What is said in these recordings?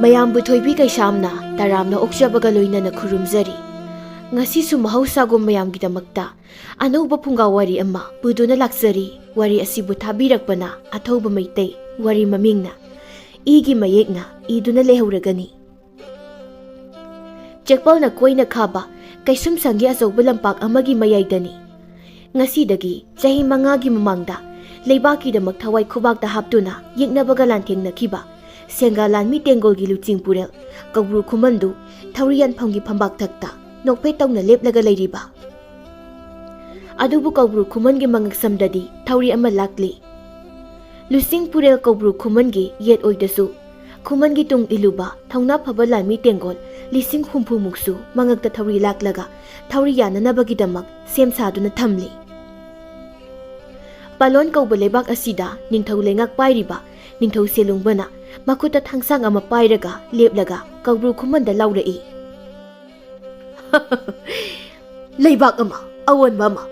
ꯃꯌꯥꯝꯕꯨ ꯊꯣꯏꯕꯤ ꯀꯩꯁꯥꯝꯅ ꯇꯔꯥꯝꯅ ꯑꯣꯛꯆꯕꯒ ꯂꯣꯏꯅꯅ ꯈꯨꯔꯨꯝꯖꯔꯤ꯫ ꯉꯁꯤꯁꯨ ꯃꯍꯧꯁꯥꯒꯨꯝ ꯃꯌꯥꯝꯒꯤꯗꯃꯛꯇ ꯑꯅꯧꯕ ꯐꯨꯡꯒꯥꯋꯥꯔꯤ ꯑꯃ ꯄꯨꯗꯨꯅ ꯂꯥꯛꯆꯔꯤ꯫ ꯋꯥꯔꯤ ꯑꯁꯤꯕꯨ ꯊꯥꯕꯤꯔꯛꯄꯅ ꯑꯊꯧꯕ ꯃꯩꯇꯩ, ꯋꯥꯔꯤ ꯃꯃꯤꯡꯅ ꯏꯒꯤ ꯃꯌꯦꯛꯅ ꯏꯗꯨꯅ ꯂꯩꯍꯧꯔꯒꯅꯤ꯫ ꯆꯦꯛꯄꯜꯅ ꯀꯣꯏꯅ ꯈꯥꯕ ꯀꯩꯁꯨꯝꯁꯪꯒꯤ ꯑꯆꯧꯕ ꯂꯝꯄꯥꯛ ꯑꯃꯒꯤ ꯃꯌꯥꯏꯗꯅꯤ꯫ ꯉꯁꯤꯗꯒꯤ ꯆꯍꯤ 5ꯒꯤ ꯃꯃꯥꯡꯗ ꯂꯩꯕꯥꯛꯀꯤꯗꯃꯛ ꯊꯋꯥꯏ ꯈꯨꯕꯥꯛꯇ ꯍꯥꯞꯇꯨꯅ ꯌꯦꯛꯅꯕꯒ ꯂꯥꯟꯊꯦꯡꯅꯈꯤꯕ ꯁꯦꯡꯒꯥ ꯂꯥꯟꯃꯤ ꯇꯦꯡꯒꯣꯜꯒꯤ ꯂꯨꯆꯤꯡꯄꯨꯔꯦꯜ ꯀꯧꯕ꯭ꯔꯨ ꯈꯨꯃꯟꯗꯨ ꯊꯧꯔꯤ ꯌꯥꯟꯐꯝꯒꯤ ꯐꯝꯕꯥꯛꯊꯛꯇ ꯅꯣꯛꯐꯦꯠ ꯇꯧꯅ ꯂꯦꯞꯂꯒ ꯂꯩꯔꯤꯕ ꯑꯗꯨꯕꯨ ꯀꯧꯕ꯭ꯔꯨ ꯈꯨꯃꯟꯒꯤ ꯃꯉꯛꯁꯝꯗꯗꯤ ꯊꯧꯔꯤ ꯑꯃ ꯂꯥꯛꯂꯤ꯫ ꯂꯨꯆꯤꯡꯄꯨꯔꯦꯜ ꯀꯧꯕ꯭ꯔꯨ ꯈꯨꯃꯟꯒꯤ ꯌꯦꯠ ꯑꯣꯏꯗꯁꯨ ꯈꯨꯃꯟꯒꯤ ꯇꯨꯡ ꯏꯜꯂꯨꯕ ꯊꯧꯅꯥ ꯐꯕ ꯂꯥꯟꯃꯤ ꯇꯦꯡꯒꯣꯜ 50,000ꯃꯨꯛꯁꯨ ꯃꯉꯛꯇ ꯊꯧꯔꯤ ꯂꯥꯛꯂꯒ ꯊꯧꯔꯤ ꯌꯥꯅꯅꯕꯒꯤꯗꯃꯛ ꯁꯦꯝ ꯁꯥꯗꯨꯅ ꯊꯝꯂꯤ꯫ ꯄꯥꯂꯣꯟ ꯀꯧꯕ ꯂꯩꯕꯥꯛ ꯑꯁꯤꯗ ꯅꯤꯡꯊꯧ ꯂꯩꯉꯥꯛ ꯄꯥꯏꯔꯤꯕ ꯅꯤꯡꯊꯧ ꯁꯦꯂꯨꯡꯕꯅ ꯃꯈꯨꯠꯇ ꯊꯥꯡꯁꯥꯡ ꯑꯃ ꯄꯥꯏꯔꯒ ꯂꯦꯞꯂꯒ ꯀꯧꯕ꯭ꯔꯨ ꯈꯨꯃꯟꯗ ꯂꯥꯎꯔꯛꯏ꯫ ꯂꯩꯕꯥꯛ ꯑꯃ, ꯑꯑꯣꯟꯕ ꯑꯃ,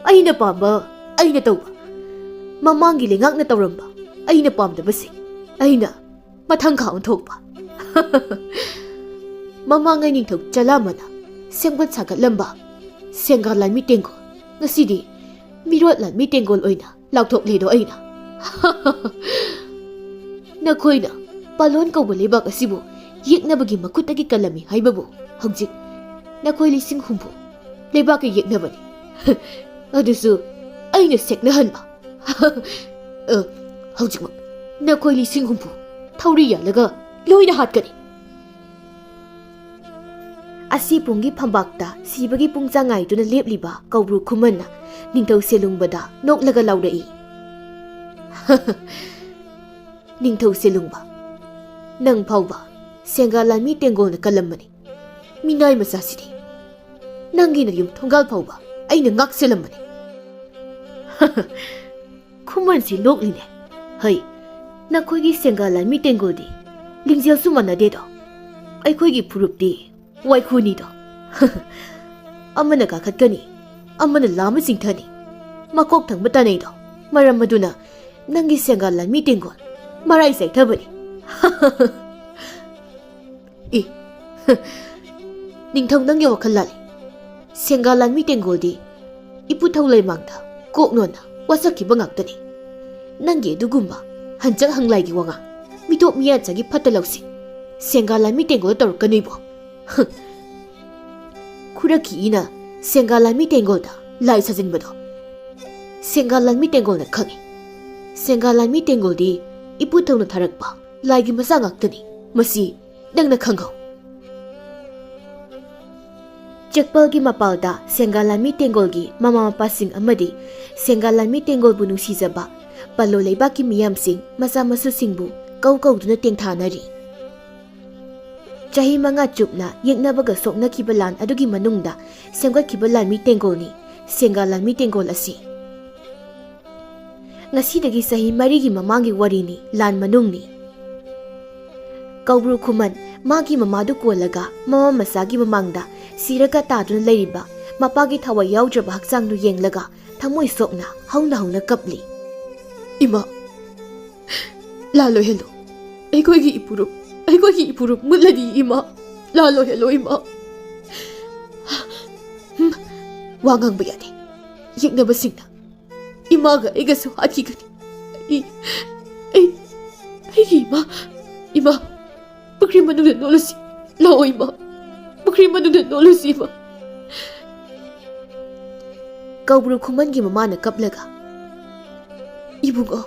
ꯑꯩꯅ ꯄꯥꯝꯕ ꯑꯩꯅ ꯇꯧꯕ, ꯃꯃꯥꯡꯒꯤ ꯂꯩꯉꯥꯛꯅ ꯇꯧꯔꯝꯕ ꯑꯩꯅ ꯄꯥꯝꯗꯕꯁꯤꯡ ꯑꯩꯅ ꯃꯊꯪ ꯈꯥ ꯑꯣꯟꯊꯣꯛꯄ꯫ ꯃꯃꯥꯡꯉꯩ ꯅꯤꯡꯊꯧ ꯆꯂꯥꯝꯃꯅ ꯁꯦꯝꯒꯠ ꯁꯥꯒꯠꯂꯝꯕ ꯁꯦꯡꯒꯥ ꯂꯥꯟꯃꯤ ꯇꯦꯡꯒꯣꯜ ꯉꯁꯤꯗꯤ ꯃꯤꯔꯣꯠ ꯂꯥꯟꯃꯤ ꯇꯦꯡꯒꯣꯜ ꯑꯣꯏꯅ ꯂꯥꯎꯊꯣꯛꯂꯦꯗꯣ ꯑꯩꯅ꯫ ꯅꯈꯣꯏꯅ ꯄꯥꯂꯣꯟ ꯀꯧꯕ ꯂꯩꯕꯥꯛ ꯑꯁꯤꯕꯨ ꯌꯦꯛꯅꯕꯒꯤ ꯃꯈꯨꯠꯇꯒꯤ ꯀꯜꯂꯝꯃꯤ ꯍꯥꯏꯕꯕꯨ ꯍꯧꯖꯤꯛ ꯅꯈꯣꯏ 50,000 ꯂꯩꯕꯥꯛꯀ ꯌꯦꯛꯅꯕꯅꯤ꯫ ꯑꯗꯨꯁꯨ ꯑꯩꯅ ꯁꯦꯛꯅꯍꯟꯕ꯫ ꯍꯧꯖꯤꯛꯃꯛ ꯅꯈꯣꯏ 50,000 ꯊꯧꯔꯤ ꯌꯥꯜꯂꯒ ꯂꯣꯏꯅ ꯍꯥꯠꯀꯅꯤ꯫ ꯑꯁꯤ ꯄꯨꯡꯒꯤ ꯐꯝꯕꯥꯛꯇ ꯁꯤꯕꯒꯤ ꯄꯨꯡꯆꯥ ꯉꯥꯏꯗꯨꯅ ꯂꯦꯞꯂꯤꯕ ꯀꯧꯕ꯭ꯔꯨ ꯈꯨꯃꯟꯅ ꯅꯤꯡꯊꯧ ꯁꯦꯂꯨꯡꯕꯗ ꯅꯣꯛꯂꯒ ꯂꯥꯎꯔꯛꯏ꯫ ꯅꯤꯡꯊꯧ ꯁꯦꯂꯨꯡꯕ, ꯅꯪ ꯐꯥꯎꯕ ꯁꯦꯡꯒꯥ ꯂꯥꯟꯃꯤ ꯇꯦꯡꯒꯣꯜꯅ ꯀꯜꯂꯝꯕꯅꯤ꯫ ꯃꯤꯅꯥꯏ ꯃꯆꯥꯁꯤꯗꯤ ꯅꯪꯒꯤꯅ ꯌꯨꯝ ꯊꯣꯡꯒꯥꯜ ꯐꯥꯎꯕ ꯑꯩꯅ ꯉꯥꯛꯁꯦꯜꯂꯝꯕꯅꯤ꯫ ꯈꯨꯃꯟꯁꯤ ꯂꯣꯛꯂꯤꯅꯦ꯫ ꯍꯩ, ꯅꯈꯣꯏꯒꯤ ꯁꯦꯡꯒꯥ ꯂꯥꯟꯃꯤ ꯇꯦꯡꯒꯣꯜꯗꯤ ꯂꯤꯡꯖꯦꯜꯁꯨ ꯃꯥꯟꯅꯗꯦꯗꯣ꯫ ꯑꯩꯈꯣꯏꯒꯤ ꯐꯨꯔꯨꯞꯇꯤ ꯋꯥꯏꯈꯨꯅꯤꯗꯣ꯫ ꯑꯃꯅ ꯀꯥꯈꯠꯀꯅꯤ, ꯑꯃꯅ ꯂꯥꯝꯃ ꯆꯤꯡꯊꯅꯤ, ꯃꯀꯣꯛ ꯊꯪꯕ ꯇꯥꯅꯩꯗꯣ꯫ ꯃꯔꯝ ꯑꯗꯨꯅ ꯅꯪꯒꯤ ꯁꯦꯡꯒꯥ ꯂꯥꯟꯃꯤ ꯇꯦꯡꯒꯣꯜ ꯃꯔꯥꯏ ꯆꯩꯊꯕꯅꯤ꯫ ꯅꯤꯡꯊꯧ ꯅꯪꯒꯤ ꯋꯥꯈꯜ ꯂꯥꯜꯂꯤ꯫ ꯁꯦꯡꯒꯥ ꯂꯥꯟꯃꯤ ꯇꯦꯡꯒꯣꯜꯗꯤ ꯏꯄꯨꯊꯧ ꯂꯩꯃꯥꯡꯗ ꯀꯣꯛꯅꯣꯟꯅ ꯋꯥꯁꯛꯈꯤꯕ ꯉꯥꯛꯇꯅꯤ꯫ ꯅꯪꯒꯤ ꯑꯗꯨꯒꯨꯝꯕ ꯍꯟꯆꯛ ꯍꯪꯂꯥꯏꯒꯤ ꯋꯥꯉꯥꯡ, ꯃꯤꯇꯣꯞ ꯃꯤꯌꯥꯟꯆꯥꯒꯤ ꯐꯠꯇ ꯂꯧꯁꯤꯡ ꯁꯦꯡꯒꯥ ꯂꯥꯟꯃꯤ ꯇꯦꯡꯒꯣꯜꯗ ꯇꯧꯔꯛꯀꯅꯤꯕꯣ꯫ ꯈꯨꯔꯛꯈꯤꯏꯅ ꯁꯦꯡꯒꯥ ꯂꯥꯟꯃꯤ ꯇꯦꯡꯒꯣꯜꯗ ꯂꯥꯏ ꯁꯥꯖꯤꯟꯕꯗꯣ ꯁꯦꯡꯒꯥ ꯂꯥꯟꯃꯤ ꯇꯦꯡꯒꯣꯜꯅ ꯈꯪꯏ꯫ ꯁꯦꯡꯒꯥ ꯂꯥꯟꯃꯤ ꯇꯦꯡꯒꯣꯜꯗꯤ ꯏꯄꯨꯊꯧꯅ ꯊꯥꯔꯛꯄ ꯂꯥꯏꯒꯤ ꯃꯆꯥ ꯉꯥꯛꯇꯅꯤ꯫ ꯃꯁꯤ ꯅꯪꯅ ꯈꯪꯍꯧ꯫ ꯆꯦꯛꯄꯜꯒꯤ ꯃꯄꯥꯜꯗ ꯁꯦꯡꯒꯥ ꯂꯥꯟꯃꯤ ꯇꯦꯡꯒꯣꯜꯒꯤ ꯃꯃꯥ ꯃꯄꯥꯁꯤꯡ ꯑꯃꯗꯤ ꯁꯦꯡꯒꯥ ꯂꯥꯟꯃꯤ ꯇꯦꯡꯒꯣꯜꯕꯨ ꯅꯨꯡꯁꯤꯖꯕ ꯄꯜꯂꯣ ꯂꯩꯕꯥꯛꯀꯤ ꯃꯤꯌꯥꯝꯁꯤꯡ ꯃꯆꯥ ꯃꯁꯨꯁꯤꯡꯕꯨ ꯀꯧꯗꯨꯅ ꯇꯦꯡꯊꯥꯅꯔꯤ꯫ ꯆꯍꯤ 5 ꯆꯨꯞꯅ ꯌꯦꯛꯅꯕꯒ ꯁꯣꯛꯅꯈꯤꯕ ꯂꯥꯟ ꯑꯗꯨꯒꯤ ꯃꯅꯨꯡꯗ ꯁꯦꯝꯒꯠꯈꯤꯕ ꯂꯥꯟꯃꯤ ꯇꯦꯡꯒꯣꯜꯅꯤ ꯁꯦꯡꯒꯥ ꯂꯥꯟꯃꯤ ꯇꯦꯡꯒꯣꯜ ꯑꯁꯤ꯫ ꯉꯁꯤꯗꯒꯤ ꯆꯍꯤ 4ꯒꯤ ꯃꯃꯥꯡꯒꯤ ꯋꯥꯔꯤꯅꯤ, ꯂꯥꯟ ꯃꯅꯨꯡꯅꯤ꯫ ꯀꯧꯕ꯭ꯔꯨ ꯈꯨꯃꯟ ꯃꯥꯒꯤ ꯃꯃꯥꯗꯨ ꯀꯣꯜꯂꯒ ꯃꯃꯥ ꯃꯆꯥꯒꯤ ꯃꯃꯥꯡꯗ ꯁꯤꯔꯒ ꯇꯥꯗꯨꯅ ꯂꯩꯔꯤꯕ ꯃꯄꯥꯒꯤ ꯊꯋꯥꯏ ꯌꯥꯎꯗ꯭ꯔꯕ ꯍꯛꯆꯥꯡꯗꯨ ꯌꯦꯡꯂꯒ ꯊꯃꯣꯏ ꯁꯣꯛꯅ ꯍꯧꯅ ꯀꯞꯂꯤ꯫ ꯏꯃꯥ, ꯂꯥꯜꯂꯣꯏꯍꯜꯂꯣ, ꯑꯩꯈꯣꯏꯒꯤ ꯏꯄꯨꯔꯨꯞ ꯃꯨꯠꯂꯅꯤ ꯏꯃꯥ, ꯂꯥꯜꯂꯣꯏꯍꯜꯂꯣ ꯏꯃꯥ꯫ ꯋꯥ ꯉꯥꯡꯕ ꯌꯥꯗꯦ, ꯌꯦꯛꯅꯕꯁꯤꯡꯅ ꯏꯃꯥꯒ ꯑꯩꯒꯁꯨ ꯍꯥꯠꯈꯤꯒꯅꯤ꯫ ꯑꯩꯒꯤ ꯏꯃꯥ, ꯄꯨꯈ꯭ꯔꯤ ꯃꯅꯨꯡꯗ ꯅꯣꯠꯂꯨꯁꯤ, ꯂꯥꯛꯑꯣ ꯏꯃꯥ, ꯄꯨꯈ꯭ꯔꯤ ꯃꯅꯨꯡꯗ ꯅꯣꯠꯂꯨꯁꯤ ꯏꯃꯥ꯫ ꯀꯧꯕ꯭ꯔꯨ ꯈꯨꯃꯟꯒꯤ ꯃꯃꯥꯅ ꯀꯞꯂꯒ, ꯏꯕꯨꯡꯉꯣ,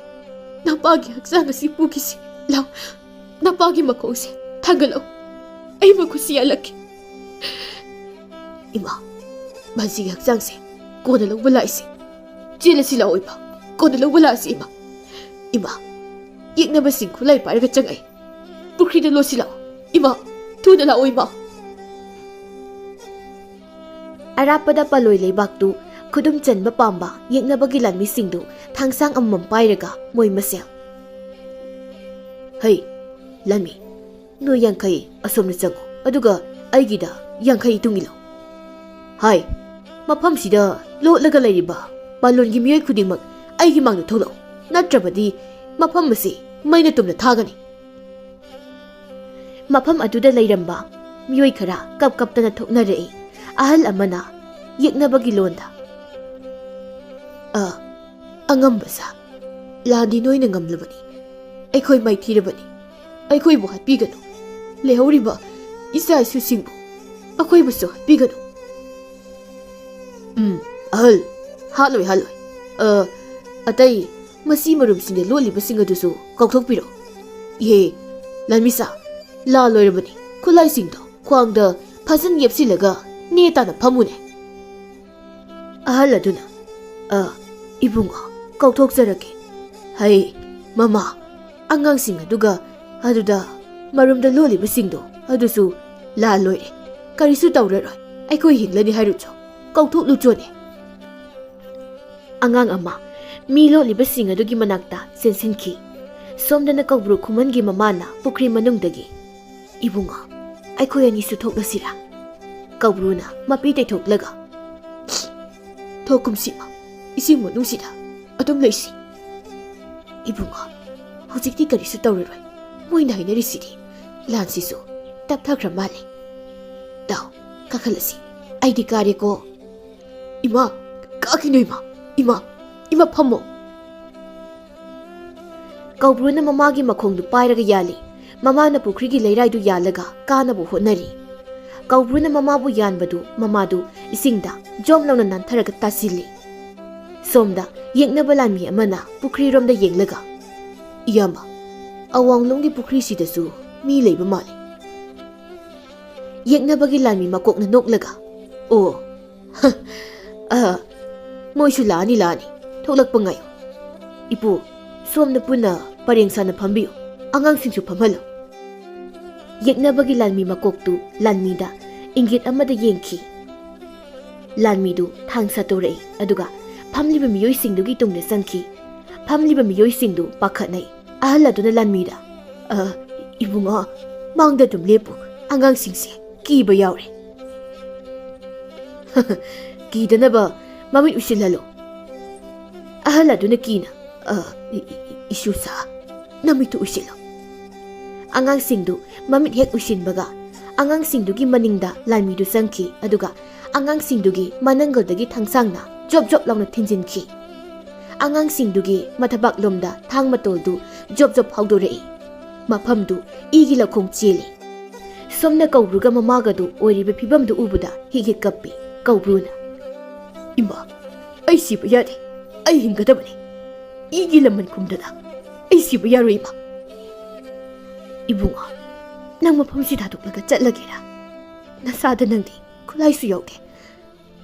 ꯅꯄꯥꯒꯤ ꯍꯛꯆꯥꯡ ꯑꯁꯤ ꯄꯨꯈꯤꯁꯤ, ꯂꯥꯎ, ꯅꯄꯥꯒꯤ ꯃꯈꯣꯡꯁꯦ ꯊꯥꯡꯒꯠꯂꯛꯎ, ꯑꯩ ꯃꯈꯨꯠꯁꯤ ꯌꯥꯜꯂꯛꯀꯦ꯫ ꯏꯃꯥ, ꯃꯁꯤꯒꯤ ꯍꯛꯆꯥꯡꯁꯦ ꯀꯣꯟꯅ ꯂꯧꯕ ꯂꯥꯛꯏꯁꯤ, ꯆꯦꯜꯂꯁꯤ ꯂꯥꯛꯑꯣ ꯏꯃꯥ, ꯀꯣꯟꯅ ꯂꯧꯕ ꯂꯥꯛꯑꯁꯤ ꯏꯃꯥ꯫ ꯏꯃꯥ, ꯌꯦꯛꯅꯕꯁꯤꯡ ꯈꯨꯠꯂꯥꯏ ꯄꯥꯏꯔꯒ ꯆꯪꯉꯛꯏ, ꯄꯨꯈ꯭ꯔꯤꯗ ꯂꯣꯠꯁꯤ ꯂꯥꯛꯑꯣ ꯏꯃꯥ, ꯊꯨꯅ ꯂꯥꯛꯑꯣ ꯏꯃꯥ꯫ ꯑꯔꯥꯞꯄꯗ ꯄꯥꯂꯣꯏ ꯂꯩꯕꯥꯛꯇꯨ ꯈꯨꯗꯨꯝ ꯆꯟꯕ ꯄꯥꯝꯕ ꯌꯦꯛꯅꯕꯒꯤ ꯂꯥꯟꯃꯤꯁꯤꯡꯗꯨ ꯊꯥꯡꯁꯥꯡ ꯑꯃꯃꯝ ꯄꯥꯏꯔꯒ ꯃꯣꯏ ꯃꯁꯦꯜ, ꯍꯩ ꯂꯥꯟꯃꯤ, ꯅꯣꯏ 50 ꯑꯁꯣꯝꯗ ꯆꯪꯉꯨ, ꯑꯗꯨꯒ ꯑꯩꯒꯤꯗ 50 ꯏꯇꯨꯡ ꯏꯜꯂꯨ꯫ ꯍꯥꯏ, ꯃꯐꯝꯁꯤꯗ ꯂꯣꯠꯂꯒ ꯂꯩꯔꯤꯕ ꯄꯥꯂꯣꯟꯒꯤ ꯃꯤꯑꯣꯏ ꯈꯨꯗꯤꯡꯃꯛ ꯑꯩꯒꯤ ꯃꯥꯡꯗ ꯊꯣꯛꯂꯛꯎ, ꯅꯠꯇ꯭ꯔꯕꯗꯤ ꯃꯐꯝ ꯑꯁꯤ ꯃꯩꯅ ꯇꯨꯝꯅ ꯊꯥꯒꯅꯤ꯫ Mafam aduda layiramba miyoi khara kaptana thoknarei. Ahal amana yeknabagi londa. Angambasa ladi noina ngamlabani. Aikhoi maithirabani. Aikhoi bu hatpiganu. Lehoriba isa isu singbu. Akhoi buso hatpiganu. Ahal haloi. Atai masi marum sinde loli basinga dusu kaukthokpiro. Ye Lanmisa la loirabani. Kulai singdo kwangda phazan yepsilaga netana phamune. Ahal aduna ibunga kauthokjarake. Hai mama angang sing aduga aduda marumda loli basingdo adusu la loire. Karisu tawraroi. Aikhoi hinglani hairucho. Kauthok luchone. Angang ama milo libasing adugi manakta sensinki. Somdana kaubru kumangi mamana pukri manungdagi. Ibunga aikhoi ani su thoklasira. Kaubruna mapi thaithoklaga. Thokumsima ising manungsida adum leisi. Ibunga hojikti karisu tawraroi. Moina hainarisidi lansisu tapthakra male. Dao kakhalasi aidi kareko. Ima kakino Ima phammo. Kaubruna mamagi makhongdu pairaga yali. Mamana pukrigi leiraidu yalaga kanabu hotnari. Kaubruna mamabu yanbadu mamadu isingda jomlauna nantharaga tasili. Somda yeknaba lanmi amana pukri romda yenglaga. Iyamba awanglonggi pukri sidasu mi leiba male. Yeknabagi lanmi makokna noklaga. Oh. Moisu lani. Thoklakpa ngayo. Ipu somna puna parengsana phambiyo. Angangsingsu phamhalo. Yeknabagi lanmi makoktu lanmida ingit amada yengki. Lanmidu thangsa torei aduga phamliba miyoi singdugi tungna sangki. Phamliba miyoi singdu pakhatnai. Ahal aduna lanmida. Ibunga mangda dum lepu angangsingse kiba yaure. Kidanaba mamit usilalo. Ahal aduna kina. Isusa namitu usilo. Angang singdu mamit hek usinbaga. Angang singdugi maningda lanmidu sangki aduga angang singdugi manangalдagi thangsangna job launa thinjinki. Angang singdugi mathabak lomda thang matoldu job hawdorei. Maphamdu igi lakhong cheli. Somna kaubruga mamagadu oiribe phibamdu ubuda higi kappi. Kaubruna Ima ai siba yade. Ai hingadabani. Igi laman kumdada. Ai siba yaro ima. Ibunga nang maphamsi dhaduklaga chatlagera. Nasada nangdi khulai su yaude.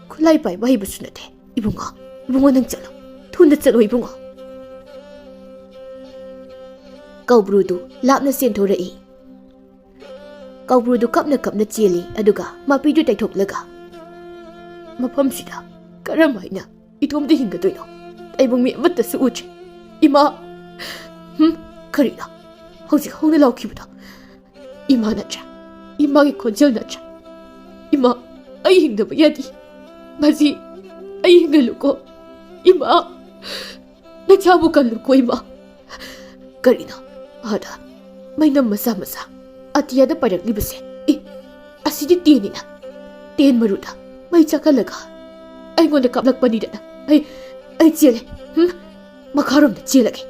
Khulai pai bai basunate. Ibunga nang chalo. Thunda chalo ibunga. Kaubrudu lapna senthorei. Kaubrudu kapna cheli aduga mapidu taithoklaga. Maphamsida karamhaina itomda hingadoino. Aibung mi amattasu uche. Ima karina hojik hona laukibada. Ima nacha. Imagi khonjel nacha. Ima ai hingdaba yadi. Mazi ai hingaluko. Ima nachabu kalluko ima. Karina ada mainam masa atiyada paraklibase. Asidi tenina. Ten maruda mai chakalaga. Ai ngonda kaplakpanidana. Ai chele. Makharom da chelage.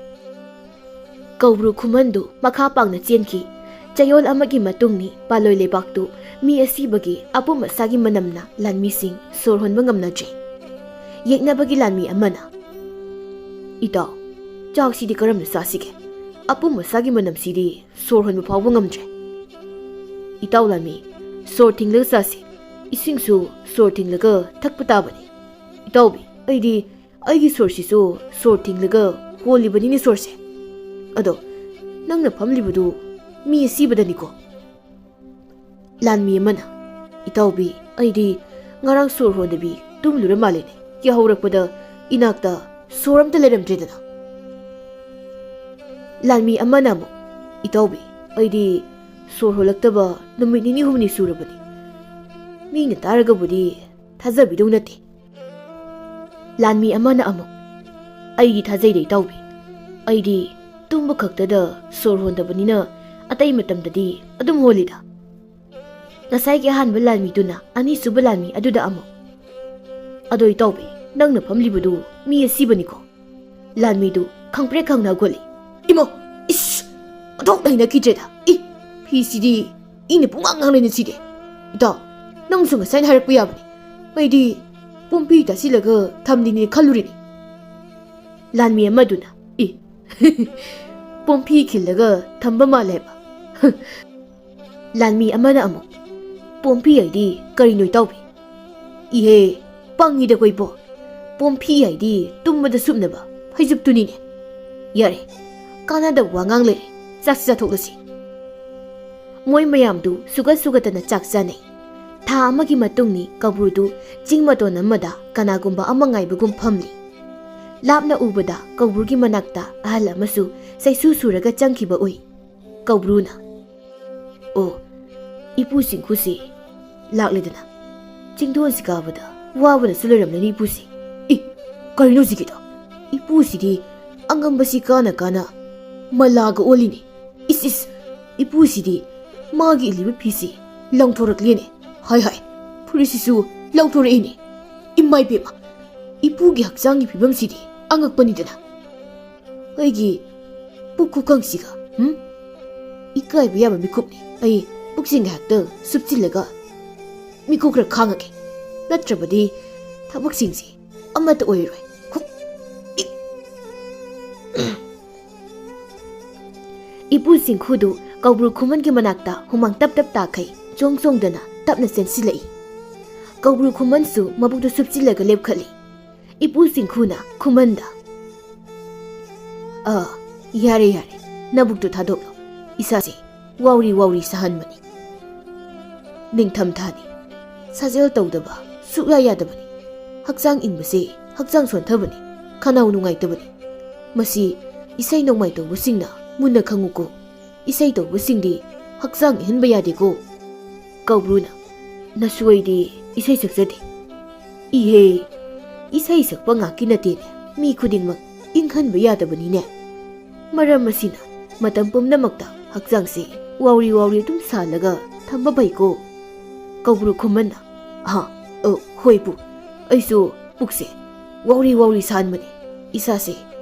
Kaubru khumandu makha pangna chenki. Chayol amagi matungni paloi lebaktu mi asibagi apu masagi manamna lanmi sing sorhonba ngamnaje. Yeknabagi lanmi amana. Ita chawsidi karamna sasige. Apu masagi manam sidi sorhonba phawba ngamje. Itaw lanmi sor thinglaga sasi. Isingsu sor thinglaga thakpa tabani. Itawbi aigi sorsisu sor thinglaga holibani sorse. Ado nangna phamlibudu mi sibadani ko. Lanmi amana itawbi aidi ngarang sor hondabi tumlura malene. Yahaurakpada inakta soramta leramdredana. Lanmi amana mo itawbi aidi sor holaktaba numit nini humni surabani. Mina taragabudi thazabidu nate. Lanmi amana amuk aidi thazaidai tawbi aidi tumba khaktada sor hondabanina ꯑꯇꯩ ꯃꯇꯝꯗꯗꯤ ꯑꯗꯨꯝ ꯍꯣꯜꯂꯤꯗ ꯉꯁꯥꯏꯒꯤ ꯑꯍꯥꯟꯕ ꯂꯥꯟꯃꯤꯗꯨꯅ ꯑꯅꯤꯁꯨꯕ ꯂꯥꯟꯃꯤ ꯑꯗꯨꯗ ꯑꯃꯨꯛ ꯑꯗꯣ ꯏꯇꯥꯎꯕꯤ ꯅꯪꯅ ꯐꯝꯂꯤꯕꯗꯨ ꯃꯤ ꯑꯁꯤꯕꯅꯤꯀꯣ ꯂꯥꯟꯃꯤꯗꯨ ꯈꯪꯄ꯭ꯔꯦꯛ ꯈꯪꯅ ꯒꯣꯠꯂꯤ ꯏꯃꯣ ꯏꯁ ꯑꯗꯣꯛ ꯂꯩꯅꯈꯤꯗ꯭ꯔꯦꯗ ꯐꯤꯁꯤꯗꯤ ꯏꯅ ꯄꯨꯡꯉꯥꯡ ꯉꯥꯡꯂꯩꯅ ꯁꯤꯗꯦ ꯏꯇꯥꯎ ꯅꯪꯁꯨ ꯉꯁꯥꯏꯅ ꯍꯥꯏꯔꯛꯄ ꯌꯥꯕꯅꯤ ꯑꯩꯗꯤ ꯄꯣꯝꯄꯤ ꯇꯥꯁꯤꯜꯂꯒ ꯊꯝꯂꯤꯅꯦ ꯈꯜꯂꯨꯔꯤꯅꯤ ꯂꯥꯟꯃꯤ ꯑꯃꯗꯨꯅ ꯄꯣꯝꯐꯤ ꯈꯤꯜꯂꯒ ꯊꯝꯕ ꯃꯥꯜꯂꯦ ꯍꯥꯏꯕ ꯂꯥꯟꯃꯤ ꯑꯃꯅ ꯑꯃꯨꯛ ꯄꯣꯝꯐꯤ ꯍꯥꯏꯗꯤ ꯀꯔꯤꯅꯣ ꯏꯇꯥꯎꯕꯤ ꯏꯍꯦ ꯄꯪꯉꯤꯗ ꯀꯣꯏꯄꯣ ꯄꯣꯝꯐꯤ ꯍꯥꯏꯗꯤ ꯇꯨꯝꯕꯗ ꯁꯨꯞꯅꯕ ꯐꯩꯖꯨꯞꯇꯨꯅꯤꯅꯦ ꯌꯥꯔꯦ ꯀꯥꯟꯅꯗꯕ ꯋꯥꯉꯥꯡ ꯂꯩꯔꯦ ꯆꯥꯛꯁꯤ ꯆꯥꯊꯣꯛꯂꯁꯤ ꯃꯣꯏ ꯃꯌꯥꯝꯗꯨ ꯁꯨꯒꯠ ꯁꯨꯒꯠꯇꯅ ꯆꯥꯛ ꯆꯥꯅꯩ ꯊꯥ ꯑꯃꯒꯤ ꯃꯇꯨꯡꯅꯤ ꯀꯧꯕ꯭ꯔꯨꯗꯨ ꯆꯤꯡ ꯃꯇꯣꯟ ꯑꯃꯗ ꯀꯅꯥꯒꯨꯝꯕ ꯑꯃ ꯉꯥꯏꯕꯒꯨꯝ ꯐꯝꯂꯤ ꯂꯥꯞꯅ ꯎꯕꯗ ꯀꯧꯕ꯭ꯔꯨꯒꯤ ꯃꯅꯥꯛꯇ ꯑꯍꯜ ꯑꯃꯁꯨ ꯆꯩꯁꯨ ꯁꯨꯔꯒ ꯆꯪꯈꯤꯕ ꯎꯏ ꯀꯧꯕ꯭ꯔꯨꯅ ꯑꯣ ꯏꯄꯨ ꯆꯤꯡꯈꯨꯁꯤ ꯂꯥꯛꯂꯦꯗꯅ ꯆꯤꯡꯗꯣꯟꯁꯤ ꯀꯥꯕꯗ ꯋꯥꯕꯅꯁꯨ ꯂꯩꯔꯝꯂꯅꯤ ꯏꯄꯨꯁꯤ ꯀꯔꯤꯅꯣ ꯁꯤꯒꯤꯗꯣ ꯏꯄꯨꯁꯤꯗꯤ ꯑꯉꯝꯕꯁꯤ ꯀꯥꯅ ꯀꯥꯅ ꯃꯂꯥꯒ ꯑꯣꯜꯂꯤꯅꯤ ꯏꯁ ꯏꯄꯨꯁꯤꯗꯤ ꯃꯥꯒꯤ ꯏꯜꯂꯤꯕ ꯐꯤꯁꯤ ꯂꯪꯊꯣꯔꯛꯂꯦꯅꯦ ꯍꯥꯏ ꯐꯨꯔꯤꯠꯁꯤꯁꯨ ꯂꯧꯊꯣꯔꯛꯏꯅꯤ ꯏꯃꯥꯏ ꯄꯦꯝꯃ ꯏꯄꯨꯒꯤ ꯍꯛꯆꯥꯡꯒꯤ ꯐꯤꯕꯝꯁꯤꯗꯤ ꯑꯉꯛꯄꯅꯤꯗꯅ ꯑꯩꯒꯤ ꯄꯨꯛ ꯈꯨꯀꯪꯁꯤꯒ ꯏꯀꯥꯏꯕ ꯌꯥꯕ ꯃꯤꯀꯨꯞꯅꯤ ꯑꯩ ꯄꯨꯛꯁꯤ ꯉꯥꯏꯍꯥꯛꯇ ꯁꯨꯞꯆꯤꯜꯂꯒ ꯃꯤꯀꯨꯞ ꯈꯔ ꯈꯥꯡꯉꯒꯦ ꯅꯠꯇ꯭ꯔꯕꯗꯤ ꯊꯕꯛꯁꯤꯡꯁꯤ ꯑꯃꯠꯇ ꯑꯣꯏꯔꯣꯏ ꯏꯄꯨ ꯆꯤꯡꯈꯨꯗꯨ ꯀꯧꯕ꯭ꯔꯨ ꯈꯨꯃꯟꯒꯤ ꯃꯅꯥꯛꯇ ꯍꯨꯃꯥꯡ ꯇꯞ ꯇꯞ ꯇꯥꯈꯩ ꯆꯣꯡ ꯆꯣꯡꯗꯅ ꯇꯞꯅ ꯆꯦꯟꯁꯤꯜꯂꯛꯏ ꯀꯧꯕ꯭ꯔꯨ ꯈꯨꯃꯟꯁꯨ ꯃꯕꯨꯛꯇꯨ ꯁꯨꯞꯆꯤꯜꯂꯒ ꯂꯦꯞꯈꯠꯂꯤ ꯏꯄꯨ ꯆꯤꯡꯈꯨꯅ ꯈꯨꯃꯟꯗ ꯌꯥꯔꯦ ꯅꯕꯨꯛꯇꯨ ꯊꯥꯗꯣꯛꯂꯣ ꯏꯁꯥꯁꯦ ꯋꯥꯎꯔꯤ ꯁꯥꯍꯟꯕꯅꯤ ꯅꯤꯡꯊꯝꯊꯥꯅꯤ ꯁꯥꯖꯦꯜ ꯇꯧꯗꯕ ꯁꯨꯛꯌꯥ ꯌꯥꯗꯕꯅꯤ ꯍꯛꯆꯥꯡ ꯏꯪꯕꯁꯦ ꯍꯛꯆꯥꯡ ꯁꯣꯟꯊꯕꯅꯤ ꯈꯅꯥꯎ ꯅꯨꯡꯉꯥꯏꯇꯕꯅꯤ ꯃꯁꯤ ꯏꯁꯩ ꯅꯣꯡꯃꯥꯏ ꯇꯧꯕꯁꯤꯡꯅ ꯃꯨꯟꯅ ꯈꯪꯉꯨꯀꯣ ꯏꯁꯩ ꯇꯧꯕꯁꯤꯡꯗꯤ ꯍꯛꯆꯥꯡ ꯏꯍꯟꯕ ꯌꯥꯗꯦꯀꯣ ꯀꯧꯕ꯭ꯔꯨꯅ ꯅꯁꯨ ꯑꯩꯗꯤ ꯏꯁꯩ ꯁꯛꯆꯗꯦ ꯏꯍꯦ ꯏꯁꯩ ꯁꯛꯄ ꯉꯥꯛꯀꯤ ꯅꯠꯇꯦꯅꯦ ꯃꯤ ꯈꯨꯗꯤꯡꯃꯛ ꯏꯪꯍꯟꯕ ꯌꯥꯗꯕꯅꯤꯅꯦ ꯃꯔꯝ ꯑꯁꯤꯅ ꯃꯇꯝ ꯄꯨꯝꯅꯃꯛꯇ ꯍꯛꯆꯥꯡꯁꯦ ꯋꯥꯎꯔꯤ ꯑꯗꯨꯝ ꯁꯥꯜꯂꯒ ꯊꯝꯕ ꯐꯩꯀꯣ ꯀꯧꯕ꯭ꯔꯨ ꯈꯨꯃꯟꯅ ꯍꯣꯏ ꯄꯨ ꯑꯩꯁꯨ ꯄꯨꯛꯁꯦ ꯋꯥꯎꯔꯤ ꯁꯥꯟꯕꯅꯤ ꯏꯁꯥꯁꯦ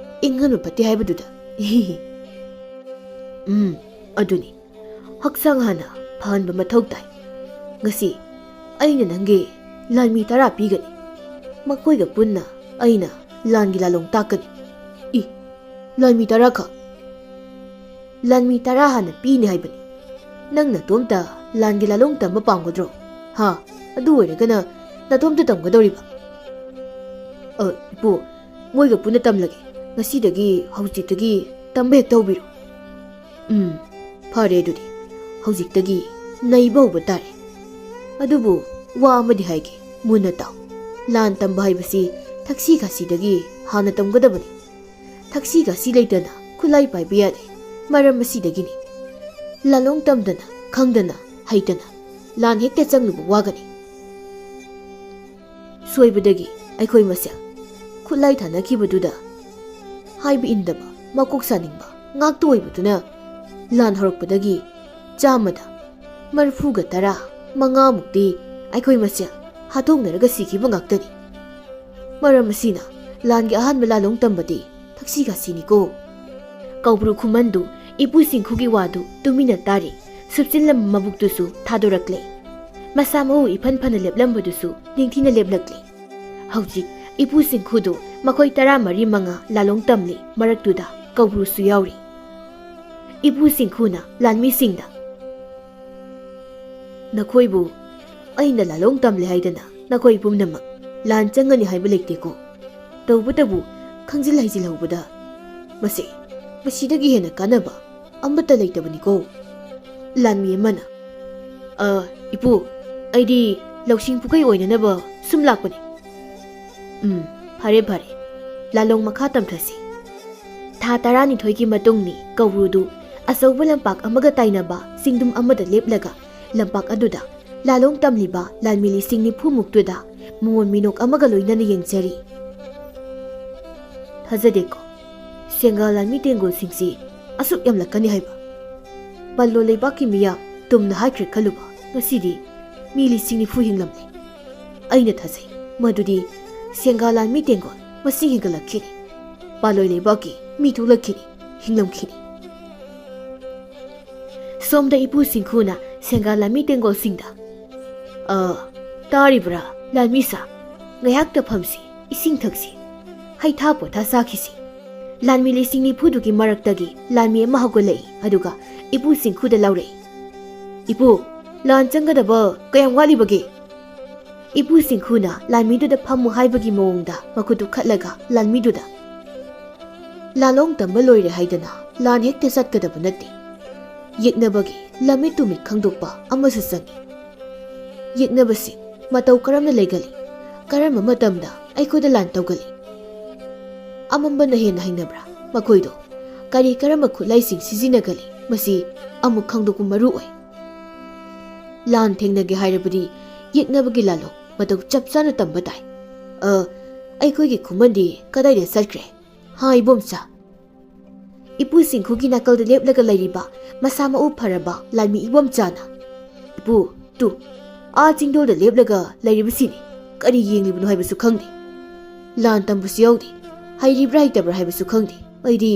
ꯏꯪꯍꯟꯕ ꯐꯠꯇꯦ ꯍꯥꯏꯕꯗꯨꯗ ꯑꯗꯨꯅꯤ ꯍꯛꯆꯥꯡ ꯍꯥꯟꯅ ꯐꯍꯟꯕ ꯃꯊꯧ ꯇꯥꯏ ꯉꯁꯤ ꯑꯩꯅ ꯅꯪꯒꯤ ꯂꯥꯟꯃꯤ 10 ꯄꯤꯒꯅꯤ ꯃꯈꯣꯏꯒ ꯄꯨꯟꯅ ꯑꯩꯅ ꯂꯥꯟꯒꯤ ꯂꯥꯂꯣꯡ ꯇꯥꯛꯀꯅꯤ ꯂꯥꯟꯃꯤ 10 ꯈꯛ ꯂꯥꯟꯃꯤ 10 ꯍꯥꯟꯅ ꯄꯤꯅꯤ ꯍꯥꯏꯕꯅꯤ ꯅꯪ ꯅꯇꯣꯝꯇ ꯂꯥꯟꯒꯤ ꯂꯥꯂꯣꯡ ꯇꯝꯕ ꯄꯥꯝꯒꯗ꯭ꯔꯣ ꯑꯗꯨ ꯑꯣꯏꯔꯒꯅ ꯅꯇꯣꯝꯇ ꯇꯝꯒꯗꯧꯔꯤꯕ ꯏꯄꯨ ꯃꯣꯏꯒ ꯄꯨꯟꯅ ꯇꯝꯂꯒꯦ ꯉꯁꯤꯗꯒꯤ ꯍꯧꯖꯤꯛꯇꯒꯤ ꯇꯝꯕ ꯍꯦꯛ ꯇꯧꯕꯤꯔꯣ ꯐꯔꯦ ꯑꯗꯨꯗꯤ ꯍꯧꯖꯤꯛꯇꯒꯤ ꯅꯩꯕ ꯍꯧꯕ ꯇꯥꯔꯦ ꯑꯗꯨꯕꯨ ꯋꯥ ꯑꯃꯗꯤ ꯍꯥꯏꯒꯦ ꯃꯨꯟꯅ ꯇꯥꯎ ꯂꯥꯟ ꯇꯝꯕ ꯍꯥꯏꯕꯁꯤ ꯊꯛꯁꯤ ꯈꯥꯁꯤꯗꯒꯤ ꯍꯥꯟꯅ ꯇꯝꯒꯗꯕꯅꯤ ꯊꯛꯁꯤ ꯈꯥꯁꯤ ꯂꯩꯇꯅ ꯈꯨꯠꯂꯥꯏ ꯄꯥꯏꯕ ꯌꯥꯗꯦ ꯃꯔꯝ ꯑꯁꯤꯗꯒꯤꯅꯤ ꯂꯥꯂꯣꯡ ꯇꯝꯗꯅ ꯈꯪꯗꯅ ꯍꯩꯇꯅ ꯂꯥꯟ ꯍꯦꯛꯇ ꯆꯪꯂꯨꯕ ꯋꯥꯒꯅꯤ ꯁꯣꯏꯕꯗꯒꯤ ꯑꯩꯈꯣꯏ ꯃꯁꯦꯜ ꯈꯨꯠꯂꯥꯏ ꯊꯥꯅꯈꯤꯕꯗꯨꯗ ꯍꯥꯏꯕ ꯏꯟꯗꯕ ꯃꯀꯣꯛ ꯁꯥꯅꯤꯡꯕ ꯉꯥꯛꯇ ꯑꯣꯏꯕꯗꯨꯅ ꯂꯥꯟ ꯍꯧꯔꯛꯄꯗꯒꯤ 100ꯗ 35-ꯃꯨꯛꯇꯤ ꯑꯩꯈꯣꯏ ꯃꯁꯦꯜ ꯍꯥꯠꯇꯣꯛꯅꯔꯒ ꯁꯤꯈꯤꯕ ꯉꯥꯛꯇꯅꯤ ꯃꯔꯝ ꯑꯁꯤꯅ ꯂꯥꯟꯒꯤ ꯑꯍꯥꯟꯕ ꯂꯥꯂꯣꯡ ꯇꯝꯕꯗꯤ ꯊꯛꯁꯤ ꯈꯥꯁꯤꯅꯤꯀꯣ ꯀꯧꯕ꯭ꯔꯨ ꯈꯨꯃꯟꯗꯨ ꯏꯄꯨ ꯆꯤꯡꯈꯨꯒꯤ ꯋꯥꯗꯨ ꯇꯨꯃꯤꯟꯅ ꯇꯥꯔꯤ ꯁꯨꯞꯆꯤꯜꯂꯝꯕ ꯃꯕꯨꯛꯇꯨꯁꯨ ꯊꯥꯗꯣꯔꯛꯂꯦ ꯃꯁꯥ ꯃꯎ ꯏꯐꯟ ꯐꯅ ꯂꯦꯞꯂꯝꯕꯗꯨꯁꯨ ꯅꯤꯡꯊꯤꯅ ꯂꯦꯞꯂꯛꯂꯦ ꯍꯧꯖꯤꯛ ꯏꯄꯨ ꯆꯤꯡꯈꯨꯗꯨ ꯃꯈꯣꯏ 14-15 ꯂꯥꯂꯣꯡ ꯇꯝꯂꯤ ꯃꯔꯛꯇꯨꯗ ꯀꯧꯕ꯭ꯔꯨꯁꯨ ꯌꯥꯎꯔꯤ ꯏꯄꯨ ꯆꯤꯡꯈꯨꯅ ꯂꯥꯟꯃꯤꯁꯤꯡꯗ ꯅꯈꯣꯏꯕꯨ ꯑꯩꯅ ꯂꯥꯂꯣꯡ ꯇꯝꯂꯦ ꯍꯥꯏꯗꯅ ꯅꯈꯣꯏ ꯄꯨꯝꯅꯃꯛ ꯂꯥꯟ ꯆꯪꯒꯅꯤ ꯍꯥꯏꯕ ꯂꯩꯇꯦꯀꯣ ꯇꯧꯕꯇꯕꯨ ꯈꯪꯖꯤꯜ ꯍꯩꯖꯤꯜꯍꯧꯕꯗ ꯃꯁꯤꯗꯒꯤ ꯍꯦꯟꯅ ꯀꯥꯟꯅꯕ ꯑꯃꯠꯇ ꯂꯩꯇꯕꯅꯤꯀꯣ ꯂꯥꯟꯃꯤ ꯑꯃꯅ ꯏꯄꯨ ꯑꯩꯗꯤ ꯂꯧꯁꯤꯡ ꯄꯨꯀꯩ ꯑꯣꯏꯅꯅꯕ ꯁꯨꯝ ꯂꯥꯛꯄꯅꯤ ꯐꯔꯦ ꯂꯥꯂꯣꯡ ꯃꯈꯥ ꯇꯝꯊꯁꯤ ꯊꯥ 12ꯒꯤ ꯃꯇꯨꯡꯅꯤ ꯀꯧꯕ꯭ꯔꯨꯗꯨ ꯑꯆꯧꯕ ꯂꯝꯄꯥꯛ ꯑꯃꯒ ꯇꯥꯏꯅꯕ ꯆꯤꯡꯗꯨꯝ ꯑꯃꯗ ꯂꯦꯞꯂꯒ ꯂꯝꯄꯥꯛ ꯑꯗꯨꯗ ꯂꯥꯂꯣꯡ ꯇꯝꯂꯤꯕ ꯂꯥꯟꯃꯤ 90,000-ꯃꯨꯛꯇꯨꯗ ꯃꯣꯟ ꯃꯤꯅꯣꯛ ꯑꯃꯒ ꯂꯣꯏꯅꯅ ꯌꯦꯡꯖꯔꯤ ꯊꯥꯖꯗꯦꯀꯣ ꯁꯦꯡꯒꯥ ꯂꯥꯟꯃꯤ ꯇꯦꯡꯒꯣꯜꯁꯤꯡꯁꯤ ꯑꯁꯨꯛ ꯌꯥꯝꯂꯛꯀꯅꯤ ꯍꯥꯏꯕ ꯄꯜꯂꯣ ꯂꯩꯕꯥꯛꯀꯤ ꯃꯤꯌꯥꯝ ꯇꯨꯝꯅ ꯍꯥꯏꯈ꯭ꯔꯦ ꯈꯜꯂꯨꯕ ꯉꯁꯤꯗꯤ ꯃꯤ 9,000 ꯍꯤꯡꯂꯝꯂꯦ ꯑꯩꯅ ꯊꯥꯖꯩ ꯃꯗꯨꯗꯤ ꯁꯦꯡꯒꯥ ꯂꯥꯟꯃꯤ ꯇꯦꯡꯒꯣꯜ ꯃꯁꯤꯡ ꯍꯦꯟꯒꯠꯂꯛꯈꯤꯅꯤ ꯄꯥꯂꯣꯏ ꯂꯩꯕꯥꯛꯀꯤ ꯃꯤ ꯊꯣꯛꯂꯛꯈꯤꯅꯤ ꯍꯤꯡꯂꯝꯈꯤꯅꯤ ꯁꯣꯝꯗ ꯏꯄꯨ ꯁꯤꯡꯈꯨꯅ ꯁꯦꯡꯒꯥ ꯂꯥꯟꯃꯤ ꯇꯦꯡꯒꯣꯜꯁꯤꯡꯗ ꯇꯥꯔꯤꯕ꯭ꯔꯥ ꯂꯥꯟꯃꯤꯁꯥ ꯉꯥꯏꯍꯥꯛꯇ ꯐꯝꯁꯤ ꯏꯁꯤꯡ ꯊꯛꯁꯤ ꯍꯩꯊꯥ ꯄꯣꯊꯥ ꯆꯥꯈꯤꯁꯤ ꯂꯥꯟꯃꯤ 9,000 ꯃꯔꯛꯇꯒꯤ ꯂꯥꯟꯃꯤ ꯑꯃ ꯍꯧꯒꯠꯂꯛꯏ ꯑꯗꯨꯒ ꯏꯄꯨ ꯁꯤꯡꯈꯨꯗ ꯂꯥꯎꯔꯛꯏ ꯏꯄꯨ ꯂꯥꯟ ꯆꯪꯒꯗꯕ ꯀꯌꯥꯝ ꯋꯥꯠꯂꯤꯕꯒꯦ ꯏꯄꯨ ꯁꯤꯡꯈꯨꯅ ꯂꯥꯟꯃꯤꯗꯨꯗ ꯐꯝꯃꯨ ꯍꯥꯏꯕꯒꯤ ꯃꯑꯣꯡꯗ ꯃꯈꯨꯠꯇꯨ ꯈꯠꯂꯒ ꯂꯥꯟꯃꯤꯗꯨꯗ ꯂꯥꯂꯣꯡ ꯇꯝꯕ ꯂꯣꯏꯔꯦ ꯍꯥꯏꯗꯅ ꯂꯥꯟ ꯍꯦꯛꯇ ꯆꯠꯀꯗꯕ ꯅꯠꯇꯦ ꯌꯦꯛꯅꯕꯒꯤ ꯂꯝꯃꯤꯠ ꯇꯨꯃꯤꯠ ꯈꯪꯗꯣꯛꯄ ꯑꯃꯁꯨ ꯆꯪꯏ ꯌꯦꯛꯅꯕꯁꯤ ꯃꯇꯧ ꯀꯔꯝꯅ ꯂꯩꯒꯜꯂꯤ ꯀꯔꯝꯕ ꯃꯇꯝꯗ ꯑꯩꯈꯣꯏꯗ ꯂꯥꯟ ꯇꯧꯒꯜꯂꯤ ꯑꯃꯝꯕꯅ ꯍꯦꯟꯅ ꯍꯩꯅꯕ꯭ꯔꯥ ꯃꯈꯣꯏꯗꯣ ꯀꯔꯤ ꯀꯔꯝꯕ ꯈꯨꯠꯂꯥꯏꯁꯤꯡ ꯁꯤꯖꯤꯟꯅꯒꯜꯂꯤ ꯃꯁꯤ ꯑꯃꯨꯛ ꯈꯪꯗꯣꯛꯄ ꯃꯔꯨ ꯑꯣꯏ ꯂꯥꯟ ꯊꯦꯡꯅꯒꯦ ꯍꯥꯏꯔꯕꯗꯤ ꯌꯦꯛꯅꯕꯒꯤ ꯂꯥꯂꯣꯡ ꯃꯇꯧ ꯆꯞ ꯆꯥꯅ ꯇꯝꯕ ꯇꯥꯏ ꯑꯩꯈꯣꯏꯒꯤ ꯈꯨꯃꯟꯗꯤ ꯀꯗꯥꯏꯗ ꯆꯠꯈ꯭ꯔꯦ ꯍꯥ ꯏꯕꯣꯝꯆꯥ ꯏꯄꯨ ꯁꯤꯡꯈꯨꯒꯤ ꯅꯥꯀꯜꯗ ꯂꯦꯞꯂꯒ ꯂꯩꯔꯤꯕ ꯃꯁꯥ ꯃꯎ ꯐꯔꯕ ꯂꯥꯟꯃꯤ ꯏꯕꯣꯝꯆꯥꯅ ꯏꯄꯨ ꯇꯨ ꯆꯤꯡꯗꯣꯜꯗ ꯂꯦꯞꯂꯒ ꯂꯩꯔꯤꯕꯁꯤꯅꯤ ꯀꯔꯤ ꯌꯦꯡꯂꯤꯕꯅꯣ ꯍꯥꯏꯕꯁꯨ ꯈꯪꯗꯦ ꯂꯥꯟ ꯇꯝꯕꯁꯨ ꯌꯥꯎꯗꯦ ꯍꯩꯔꯤꯕ꯭ꯔꯥ ꯍꯩꯇꯕ꯭ꯔꯥ ꯍꯥꯏꯕꯁꯨ ꯈꯪꯗꯦ ꯑꯩꯗꯤ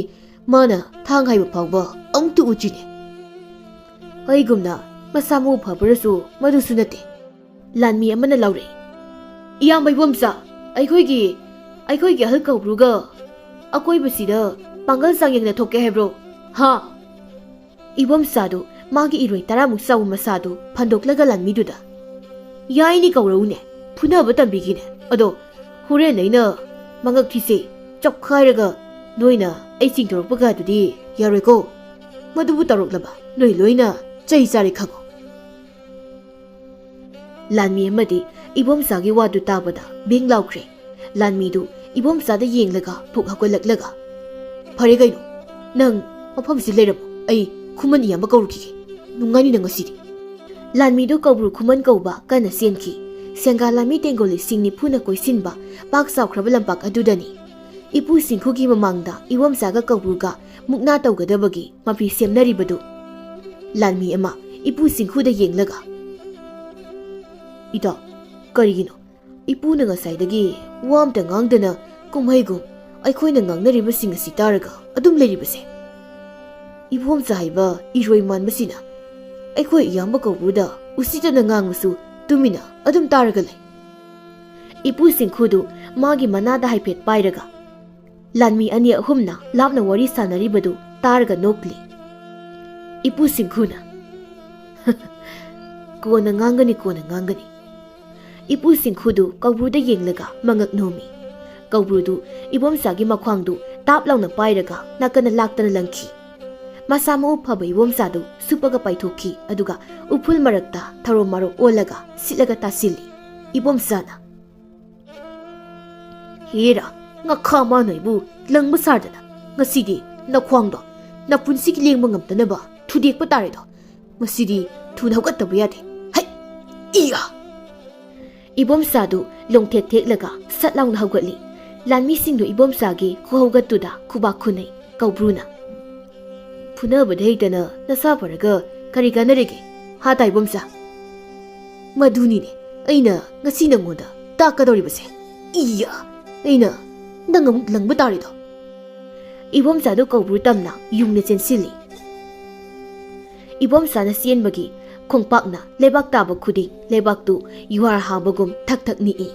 ꯃꯥꯅ ꯊꯥꯡ ꯍꯥꯏꯕ ꯐꯥꯎꯕ ꯑꯃꯨꯛꯇ ꯎꯗ꯭ꯔꯤꯅꯦ ꯑꯩꯒꯨꯝꯅ ꯃꯁꯥ ꯃꯎ ꯐꯕ꯭ꯔꯁꯨ ꯃꯗꯨꯁꯨ ꯅꯠꯇꯦ ꯂꯥꯟꯃꯤ ꯑꯃꯅ ꯂꯥꯎꯔꯛꯏ ꯏꯌꯥꯝꯕ ꯏꯕꯣꯝꯆꯥ ꯑꯩꯈꯣꯏꯒꯤ ꯑꯍꯜ ꯀꯧꯕ꯭ꯔꯨꯒ ꯑꯀꯣꯏꯕꯁꯤꯗ ꯄꯥꯡꯒꯜ ꯆꯥꯡꯌꯦꯡꯅ ꯊꯣꯛꯀꯦ ꯍꯥꯏꯕ꯭ꯔꯣ ꯍꯥ ꯏꯕꯣꯝꯆꯥꯗꯨ ꯃꯥꯒꯤ ꯏꯔꯣꯏ 10 ꯆꯥꯎꯕ ꯃꯁꯥꯗꯨ ꯐꯟꯗꯣꯛꯂꯒ ꯂꯥꯟꯃꯤꯗꯨꯗ ꯌꯥꯏꯅꯤ ꯀꯧꯔꯎꯅꯦ ꯐꯨꯅꯕ ꯇꯝꯕꯤꯒꯤꯅꯦ ꯑꯗꯣ ꯍꯣꯔꯦꯟ ꯑꯩꯅ ꯃꯉꯛ ꯊꯤꯁꯦ ꯆꯞꯈꯥꯏꯔꯒ ꯅꯣꯏꯅ ꯑꯩ ꯆꯤꯡꯊꯣꯔꯛꯄꯒꯗꯨꯗꯤ ꯌꯥꯔꯣꯏꯀꯣ ꯃꯗꯨꯕꯨ ꯇꯧꯔꯛꯂꯕ ꯅꯣꯏ ꯂꯣꯏꯅ ꯆꯩ ꯆꯥꯔꯦ ꯈꯪꯉꯣ ꯂꯥꯟꯃꯤ ꯑꯃꯗꯤ ꯏꯕꯣꯝꯆꯥꯒꯤ ꯋꯥꯗꯨ ꯇꯥꯕꯗ ꯕꯤꯡ ꯂꯥꯎꯈ꯭ꯔꯦ ꯂꯥꯟꯃꯤꯗꯨ ꯏꯕꯣꯝꯆꯥꯗ ꯌꯦꯡꯂꯒ ꯄꯨꯛ ꯍꯧꯒꯠꯂꯛꯂꯒ ꯐꯔꯦ ꯀꯩꯅꯣ ꯅꯪ ꯃꯐꯝꯁꯤ ꯂꯩꯔꯝꯃꯣ ꯑꯩ ꯈꯨꯃꯟ ꯏꯌꯥꯝꯕ ꯀꯧꯔꯨꯈꯤꯒꯦ ꯅꯨꯡꯉꯥꯏꯅꯤ ꯉꯁꯤꯗꯤ ꯂꯥꯟꯃꯤꯗꯨ ꯀꯧꯕ꯭ꯔꯨ ꯈꯨꯃꯟ ꯀꯧꯕ ꯀꯟꯅ ꯆꯦꯟꯈꯤ ꯁꯦꯡꯒꯥ ꯂꯥꯟꯃꯤ ꯇꯦꯡꯒꯣꯜ 90,000 ꯀꯣꯏꯁꯤꯟꯕ ꯄꯥꯛ ꯆꯥꯎꯈ꯭ꯔꯕ ꯂꯝꯄꯥꯛ ꯑꯗꯨꯗꯅꯤ ꯏꯄꯨ ꯁꯤꯡꯈꯨꯒꯤ ꯃꯃꯥꯡꯗ ꯏꯕꯣꯝꯆꯥꯒ ꯀꯧꯕ꯭ꯔꯨꯒ ꯃꯨꯛꯅꯥ ꯇꯧꯒꯗꯕꯒꯤ ꯃꯄꯤ ꯁꯦꯝꯅꯔꯤꯕꯗꯨ ꯂꯥꯟꯃꯤ ꯑꯃ ꯏꯄꯨ ꯁꯤꯡꯈꯨꯗ ꯌꯦꯡꯂꯒ ꯏꯇꯥ ꯀꯔꯤꯒꯤꯅꯣ ꯏꯄꯨꯅ ꯉꯁꯥꯏꯗꯒꯤ ꯋꯥ ꯑꯝꯇ ꯉꯥꯡꯗꯅ ꯀꯨꯝꯍꯩꯒꯨꯝ ꯑꯩꯈꯣꯏꯅ ꯉꯥꯡꯅꯔꯤꯕꯁꯤꯡ ꯑꯁꯤ ꯇꯥꯔꯒ ꯑꯗꯨꯝ ꯂꯩꯔꯤꯕꯁꯦ ꯏꯕꯣꯝꯆꯥ ꯍꯥꯏꯕ ꯏꯔꯣꯏ ꯃꯥꯟꯕꯁꯤꯅ ꯑꯩꯈꯣꯏ ꯏꯌꯥꯝꯕ ꯀꯧꯕ꯭ꯔꯨꯗ ꯎꯁꯤꯠꯇꯅ ꯉꯥꯡꯕꯁꯨ ꯇꯨꯃꯤꯟꯅ ꯑꯗꯨꯝ ꯇꯥꯔꯒ ꯂꯩ ꯏꯄꯨ ꯁꯤꯡꯈꯨꯗꯨ ꯃꯥꯒꯤ ꯃꯅꯥꯗ ꯍꯥꯏꯐꯦꯠ ꯄꯥꯏꯔꯒ ꯂꯥꯟꯃꯤ 2-3ꯅ ꯂꯥꯞꯅ ꯋꯥꯔꯤ ꯁꯥꯟꯅꯔꯤꯕꯗꯨ ꯇꯥꯔꯒ ꯅꯣꯛꯂꯤ ꯏꯄꯨ ꯁꯤꯡꯈꯨꯅ ꯀꯣꯟꯅ ꯉꯥꯡꯒꯅꯤ ꯏꯄꯨ ꯁꯤꯡꯈꯨꯗꯨ ꯀꯧꯕ꯭ꯔꯨꯗ ꯌꯦꯡꯂꯒ ꯃꯉꯛ ꯅꯣꯝꯃꯤ ꯀꯧꯕ꯭ꯔꯨꯗꯨ ꯏꯕꯣꯝꯆꯥꯒꯤ ꯃꯈ꯭ꯋꯥꯡꯗꯨ ꯇꯥꯞ ꯂꯥꯎꯅ ꯄꯥꯏꯔꯒ ꯅꯥꯀꯟꯅ ꯂꯥꯛꯇꯅ ꯂꯪꯈꯤ ꯃꯁꯥ ꯃꯎ ꯐꯕ ꯏꯕꯣꯝꯆꯥꯗꯨ ꯁꯨꯞꯄꯒ ꯄꯥꯏꯊꯣꯛꯈꯤ ꯑꯗꯨꯒ ꯎꯐꯨꯜ ꯃꯔꯛꯇ ꯊꯔꯣ ꯃꯔꯣ ꯑꯣꯜꯂꯒ ꯁꯤꯠꯂꯒ ꯇꯥꯁꯤꯜꯂꯤ ꯏꯕꯣꯝꯆꯥꯅ ꯍꯦꯔꯥ ꯉꯈꯥ ꯃꯥꯅꯣꯏꯕꯨ ꯂꯪꯕ ꯁꯥꯗꯅ ꯉꯁꯤꯗꯤ ꯅꯈ꯭ꯋꯥꯡꯗꯣ ꯅꯄꯨꯟꯁꯤꯒꯤ ꯂꯦꯡꯕ ꯉꯝꯗꯅꯕ ꯊꯨꯗꯦꯛꯄ ꯇꯥꯔꯦꯗꯣ ꯃꯁꯤꯗꯤ ꯊꯨꯅ ꯍꯧꯒꯠꯇꯕ ꯌꯥꯗꯦ ꯍꯩ ꯏꯒ ꯏꯕꯣꯝꯆꯥꯗꯨ ꯂꯣꯡꯊꯦꯠ ꯊꯦꯛꯂꯒ ꯁꯠ ꯂꯥꯎꯅ ꯍꯧꯒꯠꯂꯤ ꯂꯥꯟꯃꯤꯁꯤꯡꯗꯨ ꯏꯕꯣꯝꯆꯥꯒꯤ ꯈꯨꯍꯧꯒꯠꯇꯨꯗ ꯈꯨꯕꯥꯛ ꯈꯨꯅꯩ ꯀꯧꯕ꯭ꯔꯨꯅ ꯐꯨꯅꯕꯗ ꯍꯩꯇꯅ ꯅꯁꯥ ꯐꯔꯒ ꯀꯔꯤ ꯀꯥꯟꯅꯔꯤꯒꯦ ꯍꯥ ꯇꯥ ꯏꯕꯣꯝꯆꯥ ꯃꯗꯨꯅꯤꯅꯦ ꯑꯩꯅ ꯉꯁꯤ ꯅꯪꯉꯣꯟꯗ ꯇꯥꯛꯀꯗꯧꯔꯤꯕꯁꯦ ꯏꯌꯥ ꯑꯩꯅ ꯅꯪ ꯑꯃꯨꯛ ꯂꯪꯕ ꯇꯥꯔꯦꯗꯣ ꯏꯕꯣꯝꯆꯥꯗꯨ ꯀꯧꯕ꯭ꯔꯨ ꯇꯝꯅ ꯌꯨꯡꯅ ꯆꯦꯟꯁꯤꯜꯂꯤ ꯏꯕꯣꯝꯆꯥꯅ ꯆꯦꯟꯕꯒꯤ ꯈꯣꯡꯄꯥꯛꯅ ꯂꯩꯕꯥꯛ ꯇꯥꯕ ꯈꯨꯗꯤꯡ ꯂꯩꯕꯥꯛꯇꯨ ꯌꯨꯍꯥꯔ ꯍꯥꯕꯒꯨꯝ ꯊꯛ ꯊꯛ ꯅꯤꯛꯏ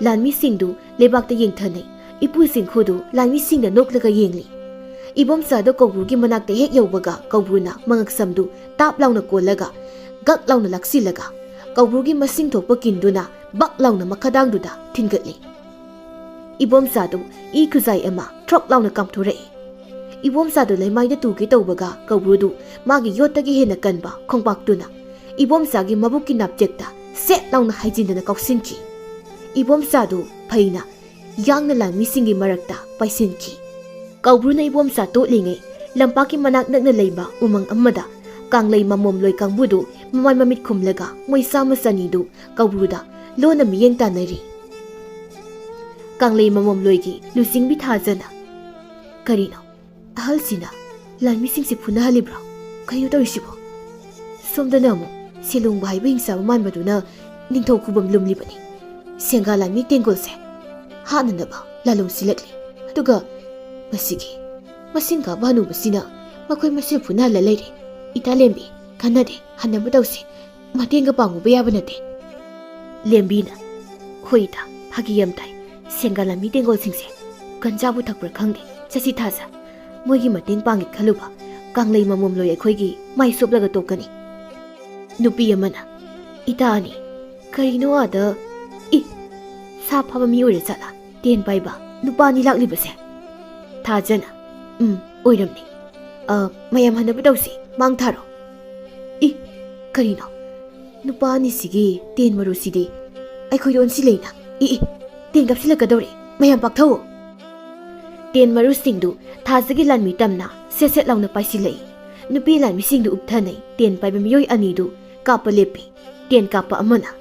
ꯂꯥꯟꯃꯤꯁꯤꯡꯗꯨ ꯂꯩꯕꯥꯛꯇ ꯌꯦꯡꯊꯅꯩ ꯏꯄꯨ ꯁꯤꯡꯈꯨꯗꯨ ꯂꯥꯟꯃꯤꯁꯤꯡꯅ ꯅꯣꯛꯂꯒ ꯌꯦꯡꯂꯤ ꯏꯕꯣꯝꯆꯥꯗꯨ ꯀꯧꯕ꯭ꯔꯨꯒꯤ ꯃꯅꯥꯛꯇ ꯍꯦꯛ ꯌꯧꯕꯒ ꯀꯧꯕ꯭ꯔꯨꯅ ꯃꯉꯛꯁꯝꯗꯨ ꯇꯥꯞ ꯂꯥꯎꯅ ꯀꯣꯜꯂꯒ ꯒꯛ ꯂꯥꯎꯅ ꯂꯥꯛꯁꯤꯜꯂꯒ ꯀꯧꯕ꯭ꯔꯨꯒꯤ ꯃꯁꯤꯡ ꯊꯣꯛꯄ ꯀꯤꯟꯗꯨꯅ ꯕꯛ ꯂꯥꯎꯅ ꯃꯈꯥꯗꯥꯡꯗꯨꯗ ꯊꯤꯟꯒꯠꯂꯤ ꯏꯕꯣꯝꯆꯥꯗꯨ ꯏ ꯈꯨꯖꯥꯏ ꯑꯃ ꯊ꯭ꯔꯣꯛ ꯂꯥꯎꯅ ꯀꯥꯝꯊꯣꯔꯛꯏ ꯏꯕꯣꯝꯆꯥꯗꯨ ꯂꯩꯃꯥꯏꯗ ꯇꯨꯒꯦ ꯇꯧꯕꯒ ꯀꯧꯕ꯭ꯔꯨꯗꯨ ꯃꯥꯒꯤ ꯌꯣꯠꯇꯒꯤ ꯍꯦꯟꯅ ꯀꯟꯕ ꯈꯣꯡꯄꯥꯛꯇꯨꯅ ꯏꯕꯣꯝꯆꯥꯒꯤ ꯃꯕꯨꯛꯀꯤ ꯅꯥꯞꯆꯦꯛꯇ ꯁꯦꯠ ꯂꯥꯎꯅ ꯍꯥꯏꯖꯤꯟꯗꯅ ꯀꯥꯎꯁꯤꯟꯈꯤ ꯏꯕꯣꯝꯆꯥꯗꯨ ꯐꯩꯅ ꯌꯥꯡꯅ ꯂꯥꯟꯃꯤꯁꯤꯡꯒꯤ ꯃꯔꯛꯇ ꯄꯥꯏꯁꯤꯟꯈꯤ ꯀꯧꯕ꯭ꯔꯨꯅ ꯏꯕꯣꯝꯆꯥ ꯇꯣꯠꯂꯤꯉꯩ ꯂꯝꯄꯥꯛꯀꯤ ꯃꯅꯥꯛ ꯅꯛꯅ ꯂꯩꯕ ꯎꯃꯪ ꯑꯃꯗ ꯀꯥꯡꯂꯩ ꯃꯃꯣꯝꯂꯣꯏ ꯀꯥꯡꯕꯨꯗꯨ ꯃꯃꯥꯏ ꯃꯃꯤꯠ ꯈꯨꯝꯂꯒ ꯃꯣꯏ 100-200ꯗꯨ ꯀꯧꯕ꯭ꯔꯨꯗ ꯂꯣꯟꯅ ꯃꯤꯠꯌꯦꯡ ꯇꯥꯟꯅꯔꯤ ꯀꯥꯡꯂꯩ ꯃꯃꯣꯝꯂꯣꯏꯒꯤ ꯂꯨꯆꯤꯡꯕꯤ ꯊꯥꯖꯅ ꯀꯔꯤꯅꯣ ꯑꯍꯜꯁꯤꯅ ꯂꯥꯟꯃꯤꯁꯤꯡꯁꯤ ꯐꯨꯅꯍꯜꯂꯤꯕ꯭ꯔꯣ ꯀꯩꯅꯣ ꯇꯧꯔꯤꯁꯤꯕꯣ? ꯁꯣꯝꯗꯅ ꯑꯃꯨꯛ ꯁꯦꯂꯣꯡꯕ ꯍꯥꯏꯕ ꯍꯤꯡꯁꯥꯕ ꯃꯥꯟꯕꯗꯨꯅ ꯅꯤꯡꯊꯧ ꯈꯨꯕꯝ ꯂꯨꯝꯂꯤꯕꯅꯤ꯫ ꯁꯦꯡꯒꯥ ꯂꯥꯟꯃꯤ ꯇꯦꯡꯒꯣꯜꯁꯦ ꯍꯥꯠꯅꯅꯕ ꯂꯥꯂꯣꯡ ꯁꯤꯜꯂꯛꯂꯤ꯫ ꯑꯗꯨꯒ ꯃꯁꯤꯒꯤ ꯃꯁꯤꯡ ꯀꯥꯕ ꯍꯅꯨꯕꯁꯤꯅ ꯃꯈꯣꯏ ꯃꯁꯦꯜ ꯐꯨꯅꯍꯜꯂ ꯂꯩꯔꯦ꯫ ꯏꯇꯥ ꯂꯦꯝꯕꯤ, ꯀꯥꯟꯅꯗꯦ, ꯍꯟꯅꯕ ꯇꯧꯁꯤ, ꯃꯇꯦꯡꯒ ꯄꯥꯡꯉꯨꯕ ꯌꯥꯕ ꯅꯠꯇꯦ꯫ ꯂꯦꯝꯕꯤꯅ ꯍꯣꯏ ꯏꯇꯥ, ꯐꯥꯒꯤ ꯌꯥꯝ ꯇꯥꯏ꯫ ꯁꯦꯡꯒꯥ ꯂꯥꯟꯃꯤ ꯇꯦꯡꯒꯣꯜꯁꯤꯡꯁꯦ ꯒꯟꯖꯥꯕꯨ ꯊꯛꯄ꯭ꯔꯥ ꯈꯪꯗꯦ꯫ ꯆꯠꯁꯤ ꯊꯥꯖ, ꯃꯣꯏꯒꯤ ꯃꯇꯦꯡ ꯄꯥꯡꯒꯦ ꯈꯜꯂꯨꯕ ꯀꯪꯂꯩ ꯃꯃꯣꯝꯂꯣꯏ ꯑꯩꯈꯣꯏꯒꯤ ꯃꯥꯏ ꯁꯣꯞꯂꯒ ꯇꯣꯛꯀꯅꯤ꯫ ꯅꯨꯄꯤ ꯑꯃꯅ ꯏꯇꯥ ꯑꯅꯤ, ꯀꯔꯤꯅꯣ ꯑꯥꯗ ꯁꯥ ꯐꯥꯕ ꯃꯤ ꯑꯣꯏꯔ ꯆꯠꯂ ꯇꯦꯟ ꯄꯥꯏꯕ ꯅꯨꯄꯥ ꯑꯅꯤ ꯂꯥꯛꯂꯤꯕꯁꯦ? ꯊꯥꯖꯅ ꯑꯣꯏꯔꯝꯅꯤ꯫ ꯃꯌꯥꯝ ꯍꯟꯅꯕ ꯇꯧꯁꯤ, ꯃꯥꯡ ꯊꯥꯔꯣ꯫ ꯀꯔꯤꯅꯣ ꯅꯨꯄꯥ ꯑꯅꯤꯁꯤꯒꯤ ꯇꯦꯟ ꯃꯔꯨꯁꯤꯗꯤ ꯑꯩꯈꯣꯏꯗ ꯑꯣꯟꯁꯤꯜꯂꯛꯏꯅ? ꯇꯦꯟ ꯀꯥꯞꯁꯤꯜꯂꯛꯀꯗꯧꯔꯦ, ꯃꯌꯥꯝ ꯄꯥꯛꯊꯧꯑꯣ꯫ ꯇꯦꯟ ꯃꯔꯨꯁꯤꯡꯗꯨ ꯊꯥꯖꯒꯤ ꯂꯥꯟꯃꯤ ꯇꯝꯅ ꯁꯦꯠ ꯁꯦꯠ ꯂꯥꯎꯅ ꯄꯥꯏꯁꯤꯜꯂꯛꯏ꯫ ꯅꯨꯄꯤ ꯂꯥꯟꯃꯤꯁꯤꯡꯗꯨ ꯎꯞꯊꯅꯩ꯫ ꯇꯦꯟ ꯄꯥꯏꯕ ꯃꯤꯑꯣꯏ ꯑꯅꯤꯗꯨ ꯀꯥꯞꯄ ꯂꯦꯞꯄꯤ꯫ ꯇꯦꯟ ꯀꯥꯞꯄ ꯑꯃꯅ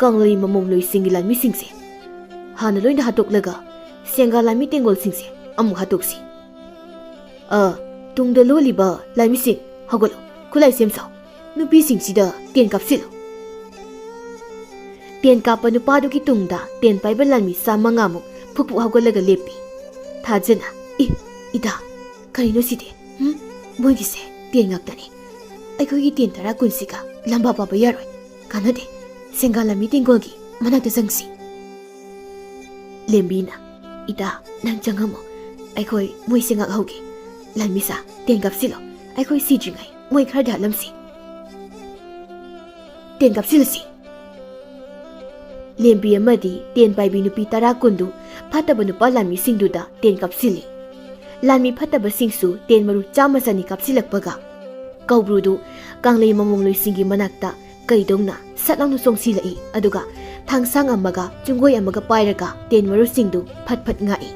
ꯀꯪꯂꯩ ꯃꯃꯣꯝꯂꯣꯏꯁꯤꯡꯒꯤ ꯂꯥꯟꯃꯤꯁꯤꯡꯁꯦ ꯍꯥꯟꯅ ꯂꯣꯏꯅ ꯍꯥꯠꯇꯣꯛꯂꯒ ꯁꯦꯡꯒꯥ ꯂꯥꯟꯃꯤ ꯇꯦꯡꯒꯣꯜꯁꯤꯡꯁꯦ ꯑꯃꯨꯛ ꯍꯥꯠꯇꯣꯛꯁꯤ꯫ ꯇꯨꯡꯗ ꯂꯣꯜꯂꯤꯕ ꯂꯥꯟꯃꯤꯁꯤꯡ ꯍꯧꯒꯠꯂꯣ, ꯈꯨꯠꯂꯥꯏ ꯁꯦꯝ ꯁꯥꯎ, ꯅꯨꯄꯤꯁꯤꯡꯁꯤꯗ ꯇꯦꯟ ꯀꯥꯞꯁꯤꯜꯂꯨ꯫ ꯇꯦꯟ ꯀꯥꯞꯄ ꯅꯨꯄꯥꯗꯨꯒꯤ ꯇꯨꯡꯗ ꯇꯦꯟ ꯄꯥꯏꯕ ꯂꯥꯟꯃꯤ 500ꯃꯨꯛ ꯐꯨꯛ ꯍꯧꯒꯠꯂꯒ ꯂꯦꯞꯄꯤ꯫ ꯊꯥꯖꯅ ꯏꯇꯥ, ꯀꯔꯤꯅꯣ ꯁꯤꯗꯤ? ꯃꯣꯏꯒꯤꯁꯦ ꯇꯦꯟ ꯉꯥꯛꯇꯅꯤ꯫ ꯑꯩꯈꯣꯏꯒꯤ ꯇꯦꯟ 10 20ꯁꯤꯒ ꯂꯝꯕꯥ ꯄꯥꯕ ꯌꯥꯔꯣꯏ, ꯀꯥꯟꯅꯗꯦ, ꯁꯦꯡꯒꯥ ꯂꯥꯟꯃꯤ ꯇꯦꯡꯒꯣꯜꯒꯤ ꯃꯅꯥꯛꯇ ꯆꯪꯁꯤ꯫ ꯂꯦꯝꯕꯤꯅ ꯏꯇꯥ, ꯅꯪ ꯆꯪꯉꯝꯃꯣ, ꯑꯩꯈꯣꯏ ꯃꯣꯏꯁꯦ ꯉꯥꯛꯍꯧꯒꯦ꯫ ꯂꯥꯟꯃꯤꯁꯥ, ꯇꯦꯟ ꯀꯥꯞꯁꯤꯜꯂꯣ, ꯑꯩꯈꯣꯏ ꯁꯤꯗ꯭ꯔꯤꯉꯩ ꯃꯣꯏ ꯈꯔꯗꯤ ꯍꯥꯠꯂꯝꯁꯤ꯫ ꯇꯦꯟ ꯀꯥꯞꯁꯤꯜꯂꯁꯤ꯫ ꯂꯦꯝꯕꯤ ꯑꯃꯗꯤ ꯇꯦꯟ ꯄꯥꯏꯕꯤ ꯅꯨꯄꯤ 10 20ꯗꯨ ꯐꯠꯇꯕ ꯅꯨꯄꯥ ꯂꯥꯟꯃꯤꯁꯤꯡꯗꯨꯗ ꯇꯦꯟ ꯀꯥꯞꯁꯤꯜꯂꯤ꯫ ꯂꯥꯟꯃꯤ ꯐꯠꯇꯕꯁꯤꯡꯁꯨ ꯇꯦꯟ ꯃꯔꯨ 100 100 ꯀꯥꯞꯁꯤꯜꯂꯛꯄꯒ ꯀꯧꯕ꯭ꯔꯨꯗꯨ ꯀꯪꯂꯩ ꯃꯃꯣꯝꯂꯣꯏꯁꯤꯡꯒꯤ ꯃꯅꯥꯛꯇ ꯀꯩꯗꯧꯅ ꯁꯠ ꯂꯥꯎꯅ ꯆꯣꯡꯁꯤꯜꯂꯛꯏ꯫ ꯑꯗꯨꯒ ꯊꯥꯡꯁꯥꯡ ꯑꯃꯒ ꯆꯨꯡꯒꯣꯏ ꯑꯃꯒ ꯄꯥꯏꯔꯒ ꯇꯦꯟ ꯃꯔꯨꯁꯤꯡꯗꯨ ꯐꯠ ꯐꯠ ꯉꯥꯛꯏ꯫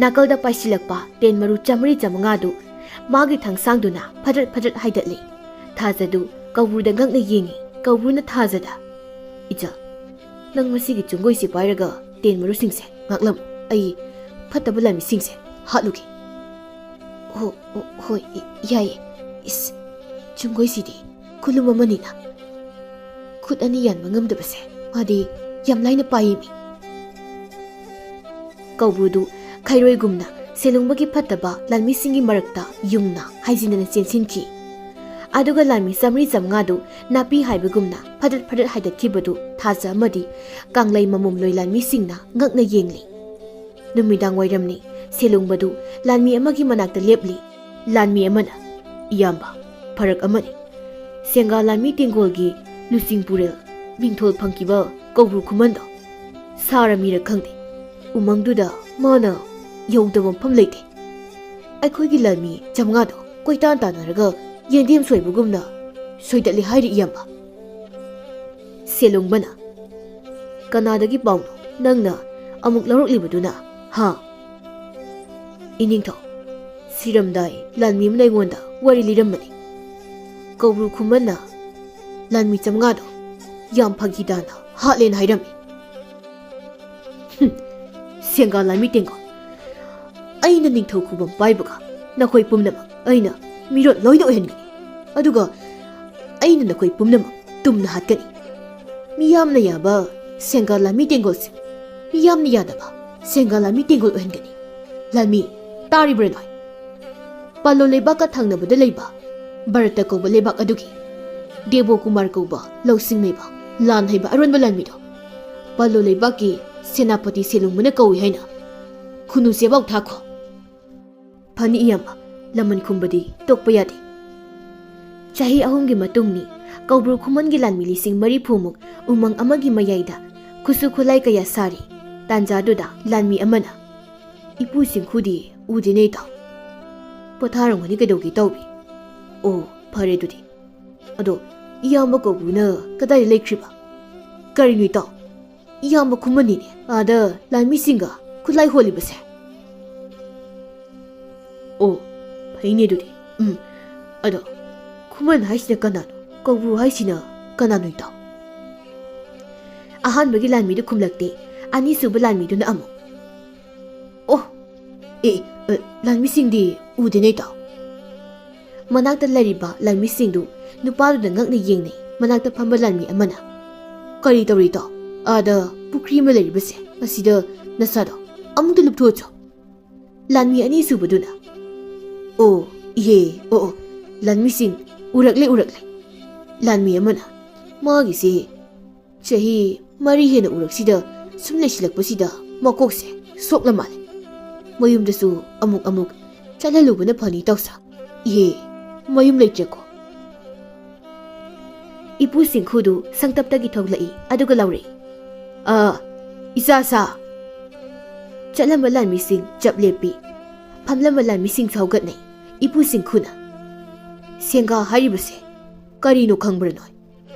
ꯅꯥꯀꯜꯗ ꯄꯥꯏꯁꯤꯜꯂꯛꯄ ꯇꯦꯟ ꯃꯔꯨ 100 150ꯗꯨ ꯃꯥꯒꯤ ꯊꯥꯡꯁꯥꯡꯗꯨꯅ ꯐꯗ꯭ꯔꯠ ꯐꯗ꯭ꯔꯠ ꯍꯥꯏꯗꯠꯂꯤ꯫ ꯊꯥꯖꯗꯨ ꯀꯧꯕ꯭ꯔꯨꯗ ꯉꯛꯅ ꯌꯦꯡꯉꯤ꯫ ꯀꯧꯕ꯭ꯔꯨꯅ ꯊꯥꯖꯗ ꯏꯆꯥ, ꯅꯪ ꯃꯁꯤꯒꯤ ꯆꯨꯡꯒꯣꯏꯁꯤ ꯄꯥꯏꯔꯒ ꯇꯦꯟ ꯃꯔꯨꯁꯤꯡꯁꯦ ꯉꯥꯛꯂꯝꯃꯨ, ꯑꯩ ꯐꯠꯇꯕ ꯂꯥꯟꯃꯤꯁꯤꯡꯁꯦ ꯍꯥꯠꯂꯨꯒꯦ꯫ ꯍꯣꯏ ꯌꯥꯏꯌꯦ꯫ ꯆꯨꯡꯒꯣꯏꯁꯤꯗꯤ ꯈꯨꯂꯨꯝ ꯑꯃꯅꯤꯅ ꯈꯨꯠ ꯑꯅꯤ ꯌꯥꯟꯕ ꯉꯝꯗꯕꯁꯦ ꯃꯥꯗꯤ ꯌꯥꯝ ꯂꯥꯏꯅ ꯄꯥꯏꯌꯦꯃꯤ꯫ ꯀꯧꯕ꯭ꯔꯨꯗꯨ ꯈꯩꯔꯣꯏꯒꯨꯝꯅ ꯁꯦꯂꯨꯡꯕꯒꯤ ꯐꯠꯇꯕ ꯂꯥꯟꯃꯤꯁꯤꯡꯒꯤ ꯃꯔꯛꯇ ꯌꯨꯡꯅ ꯍꯥꯏꯖꯤꯟꯅꯅ ꯆꯦꯟꯁꯤꯟꯈꯤ꯫ ꯑꯗꯨꯒ ꯂꯥꯟꯃꯤ 100 150ꯗꯨ ꯅꯥꯄꯤ ꯍꯥꯏꯕꯒꯨꯝꯅ ꯐꯗꯠ ꯐꯗꯠ ꯍꯥꯏꯗꯠꯈꯤꯕꯗꯨ ꯊꯥꯖ ꯑꯃꯗꯤ ꯀꯪꯂꯩ ꯃꯃꯣꯝꯂꯣꯏ ꯂꯥꯟꯃꯤꯁꯤꯡꯅ ꯉꯛꯅ ꯌꯦꯡꯂꯤ꯫ ꯅꯨꯃꯤꯗꯥꯡ ꯋꯥꯏꯔꯝꯅꯤ꯫ ꯁꯦꯂꯨꯡꯕꯗꯨ ꯂꯥꯟꯃꯤ ꯑꯃꯒꯤ ꯃꯅꯥꯛꯇ ꯂꯦꯞꯂꯤ꯫ ꯂꯥꯟꯃꯤ ꯑꯃꯅ ꯏꯌꯥꯝꯕ, ꯐꯔꯛ ꯑꯃꯅꯤ꯫ ꯁꯦꯡꯒꯥ ꯂꯥꯟꯃꯤ ꯇꯦꯡꯒꯣꯜꯒꯤ ꯂꯨꯆꯤꯡꯄꯨꯔꯦꯜ ꯃꯤꯡꯊꯣꯜ ꯐꯪꯈꯤꯕ ꯀꯧꯕ꯭ꯔꯨ ꯈꯨꯃꯟꯗꯣ ꯁꯥꯔ ꯃꯤꯔ ꯈꯪꯗꯦ, ꯎꯃꯪꯗꯨꯗ ꯃꯥꯅ ꯌꯧꯗꯕ ꯃꯐꯝ ꯂꯩꯇꯦ꯫ ꯑꯩꯈꯣꯏꯒꯤ ꯂꯥꯟꯃꯤ 100ꯗꯣ ꯀꯣꯏꯇꯥꯟ ꯇꯥꯟꯅꯔꯒ ꯌꯦꯟꯗꯦꯝ ꯁꯣꯏꯕꯒꯨꯝꯅ ꯁꯣꯏꯗꯠꯂꯤ ꯍꯥꯏꯔꯤ ꯏꯌꯥꯝꯕ꯫ ꯁꯦꯂꯨꯡꯕꯅ ꯀꯅꯥꯗꯒꯤ ꯄꯥꯎꯅꯣ ꯅꯪꯅ ꯑꯃꯨꯛ ꯂꯧꯔꯛꯂꯤꯕꯗꯨꯅ? ꯏꯅꯤꯡꯊꯧ, ꯁꯤꯔꯝꯗꯥꯏ ꯂꯥꯟꯃꯤ ꯑꯃꯅ ꯑꯩꯉꯣꯟꯗ ꯋꯥꯔꯤ ꯂꯤꯔꯝꯕꯅꯤ꯫ ꯀꯧꯕ꯭ꯔꯨ ꯈꯨꯃꯟꯅ ꯂꯥꯟꯃꯤ 100ꯗꯣ ꯌꯥꯝ ꯐꯥꯒꯤ ꯇꯥꯅ ꯍꯥꯠꯂꯦꯅ ꯍꯥꯏꯔꯝꯃꯤ꯫ ꯁꯦꯡꯒꯥ ꯂꯥꯟꯃꯤ ꯇꯦꯡꯒꯣꯜ, ꯑꯩꯅ ꯅꯤꯡꯊꯧ ꯈꯨꯕꯝ ꯄꯥꯏꯕꯒ ꯅꯈꯣꯏ ꯄꯨꯝꯅꯃꯛ ꯑꯩꯅ ꯃꯤꯔꯣꯠ ꯂꯣꯏꯅ ꯑꯣꯏꯍꯟꯒꯅꯤ꯫ ꯑꯗꯨꯒ ꯑꯩꯅ ꯅꯈꯣꯏ ꯄꯨꯝꯅꯃꯛ ꯇꯨꯝꯅ ꯍꯥꯠꯀꯅꯤ꯫ ꯃꯤꯌꯥꯝꯅ ꯌꯥꯕ ꯁꯦꯡꯒꯥ ꯂꯥꯟꯃꯤ ꯇꯦꯡꯒꯣꯜꯁꯦ ꯃꯤꯌꯥꯝꯅ ꯌꯥꯗꯕ ꯁꯦꯡꯒꯥ ꯂꯥꯟꯃꯤ ꯇꯦꯡꯒꯣꯜ ꯑꯣꯏꯍꯟꯒꯅꯤ꯫ ꯂꯥꯟꯃꯤ ꯇꯥꯔꯤꯕ꯭ꯔꯥ ꯅꯣꯏ? ꯄꯥꯂꯣ ꯂꯩꯕꯥꯛꯀ ꯊꯪꯅꯕꯗ ꯂꯩꯕ ꯚꯥꯔꯠꯇ ꯀꯧꯕ ꯂꯩꯕꯥꯛ ꯑꯗꯨꯒꯤ ꯗꯦꯕꯣ ꯀꯨꯃꯥꯔ ꯀꯧꯕ ꯂꯧꯁꯤꯡ ꯂꯩꯕ ꯂꯥꯟ ꯍꯩꯕ ꯑꯔꯣꯟꯕ ꯂꯥꯟꯃꯤꯗꯣ ꯄꯥꯂꯣ ꯂꯩꯕꯥꯛꯀꯤ ꯁꯦꯅꯥꯄꯇꯤ ꯁꯦꯂꯨꯡꯕꯅ ꯀꯧꯏ ꯍꯥꯏꯅ ꯈꯨꯅꯨ ꯆꯦꯕꯥꯎ ꯊꯥꯈꯣ꯫ ꯐꯅꯤ ꯏꯌꯥꯝꯕ, ꯂꯃꯟ ꯈꯨꯝꯕꯗꯤ ꯇꯣꯛꯄ ꯌꯥꯗꯦ꯫ ꯆꯍꯤ 3ꯒꯤ ꯃꯇꯨꯡꯅꯤ꯫ ꯀꯧꯕ꯭ꯔꯨ ꯈꯨꯃꯟꯒꯤ ꯂꯥꯟꯃꯤ 40,000ꯃꯨꯛ ꯎꯃꯪ ꯑꯃꯒꯤ ꯃꯌꯥꯏꯗ ꯈꯨꯠꯁꯨ ꯈꯨꯠꯂꯥꯏ ꯀꯌꯥ ꯁꯥꯔꯤ꯫ ꯇꯥꯟꯖꯥꯗꯨꯗ ꯂꯥꯟꯃꯤ ꯑꯃꯅ ꯏꯄꯨ ꯆꯤꯡꯈꯨꯗꯤ ꯎꯗꯦꯅꯦ ꯏꯇꯥꯎ, ꯄꯣꯊꯥꯔꯝꯒꯅꯤ ꯀꯩꯗꯧꯒꯦ ꯇꯧꯕꯤ? ꯑꯣ ꯐꯔꯦ ꯑꯗꯨꯗꯤ꯫ ꯑꯗꯣ ꯏꯌꯥꯝꯕ ꯀꯧꯕ꯭ꯔꯨꯅ ꯀꯗꯥꯏꯗ ꯂꯩꯈ꯭ꯔꯤꯕ? ꯀꯔꯤꯅꯣ ꯏꯇꯥꯎ, ꯏꯌꯥꯝꯕ ꯈꯨꯃꯟꯅꯤꯅꯦ ꯑꯥꯗ ꯂꯥꯟꯃꯤꯁꯤꯡꯒ ꯈꯨꯠꯂꯥꯏ ꯍꯣꯜꯂꯤꯕꯁꯦ꯫ ꯑꯣ ꯐꯩꯅꯦ ꯑꯗꯨꯗꯤ꯫ ꯑꯗꯣ ꯈꯨꯃꯟ ꯍꯥꯏꯁꯤꯅ ꯀꯅꯥꯅꯣ, ꯀꯧꯕ꯭ꯔꯨ ꯍꯥꯏꯁꯤꯅ ꯀꯅꯥꯅꯣ ꯏꯇꯥꯎ? ꯑꯍꯥꯟꯕꯒꯤ ꯂꯥꯟꯃꯤꯗꯨ ꯈꯨꯝꯂꯛꯇꯦ꯫ ꯑꯅꯤꯁꯨꯕ ꯂꯥꯟꯃꯤꯗꯨꯅ ꯑꯃꯨꯛ ꯂꯥꯟꯃꯤꯁꯤꯡꯗꯤ ꯎꯗꯦꯅꯦ ꯏꯇꯥꯎ꯫ ꯃꯅꯥꯛꯇ ꯂꯩꯔꯤꯕ ꯂꯥꯟꯃꯤꯁꯤꯡꯗꯨ ꯅꯨꯄꯥꯗꯨꯗ ꯉꯛꯅ ꯌꯦꯡꯅꯩ꯫ ꯃꯅꯥꯛꯇ ꯐꯝꯕ ꯂꯥꯟꯃꯤ ꯑꯃꯅ ꯀꯔꯤ ꯇꯧꯔꯤꯗꯣ? ꯑꯥꯗ ꯄꯨꯈ꯭ꯔꯤ ꯑꯃ ꯂꯩꯔꯤꯕꯁꯦ ꯑꯁꯤꯗ ꯅꯁꯥꯗꯣ ꯑꯃꯨꯛꯇ ꯂꯨꯞꯊꯣꯛꯑꯣ꯫ ꯂꯥꯟꯃꯤ ꯑꯅꯤꯁꯨꯕꯗꯨꯅ ꯑꯣ ꯏꯍꯦ ꯑꯣ ꯂꯥꯟꯃꯤꯁꯤꯡ ꯎꯔꯛꯂꯦ꯫ ꯂꯥꯟꯃꯤ ꯑꯃꯅ ꯃꯥꯒꯤꯁꯦ ꯆꯍꯤ 4 ꯍꯦꯟꯅ ꯎꯔꯛꯁꯤꯗ ꯁꯨꯝ ꯂꯩꯁꯤꯜꯂꯛꯄꯁꯤꯗ ꯃꯀꯣꯛꯁꯦ ꯁꯣꯛꯂ ꯃꯥꯜꯂꯦ꯫ ꯃꯌꯨꯝꯗꯁꯨ ꯑꯃꯨꯛ ꯆꯠꯍꯜꯂꯨꯕꯅ ꯐꯅꯤ ꯇꯧꯁꯥ꯫ ꯏꯍꯦ ꯃꯌꯨꯝ ꯂꯩꯇ꯭ꯔꯦꯀꯣ꯫ ꯏꯄꯨ ꯁꯤꯡꯈꯨꯗꯨ ꯁꯪꯇꯞꯇꯒꯤ ꯊꯣꯛꯂꯛꯏ ꯑꯗꯨꯒ ꯂꯥꯎꯔꯛꯏ ꯏꯆꯥꯁꯥ꯫ ꯆꯠꯂꯝꯕ ꯂꯥꯟꯃꯤꯁꯤꯡ ꯆꯞ ꯂꯦꯞꯄꯤ꯫ ꯐꯝꯂꯝꯕ ꯂꯥꯟꯃꯤꯁꯤꯡꯁꯨ ꯍꯧꯒꯠꯅꯩ꯫ ꯏꯄꯨ ꯁꯤꯡꯈꯨꯅ ꯁꯦꯡꯒꯥ ꯍꯥꯏꯔꯤꯕꯁꯦ ꯀꯔꯤꯅꯣ ꯈꯪꯕ꯭ꯔꯥ ꯅꯣꯏ?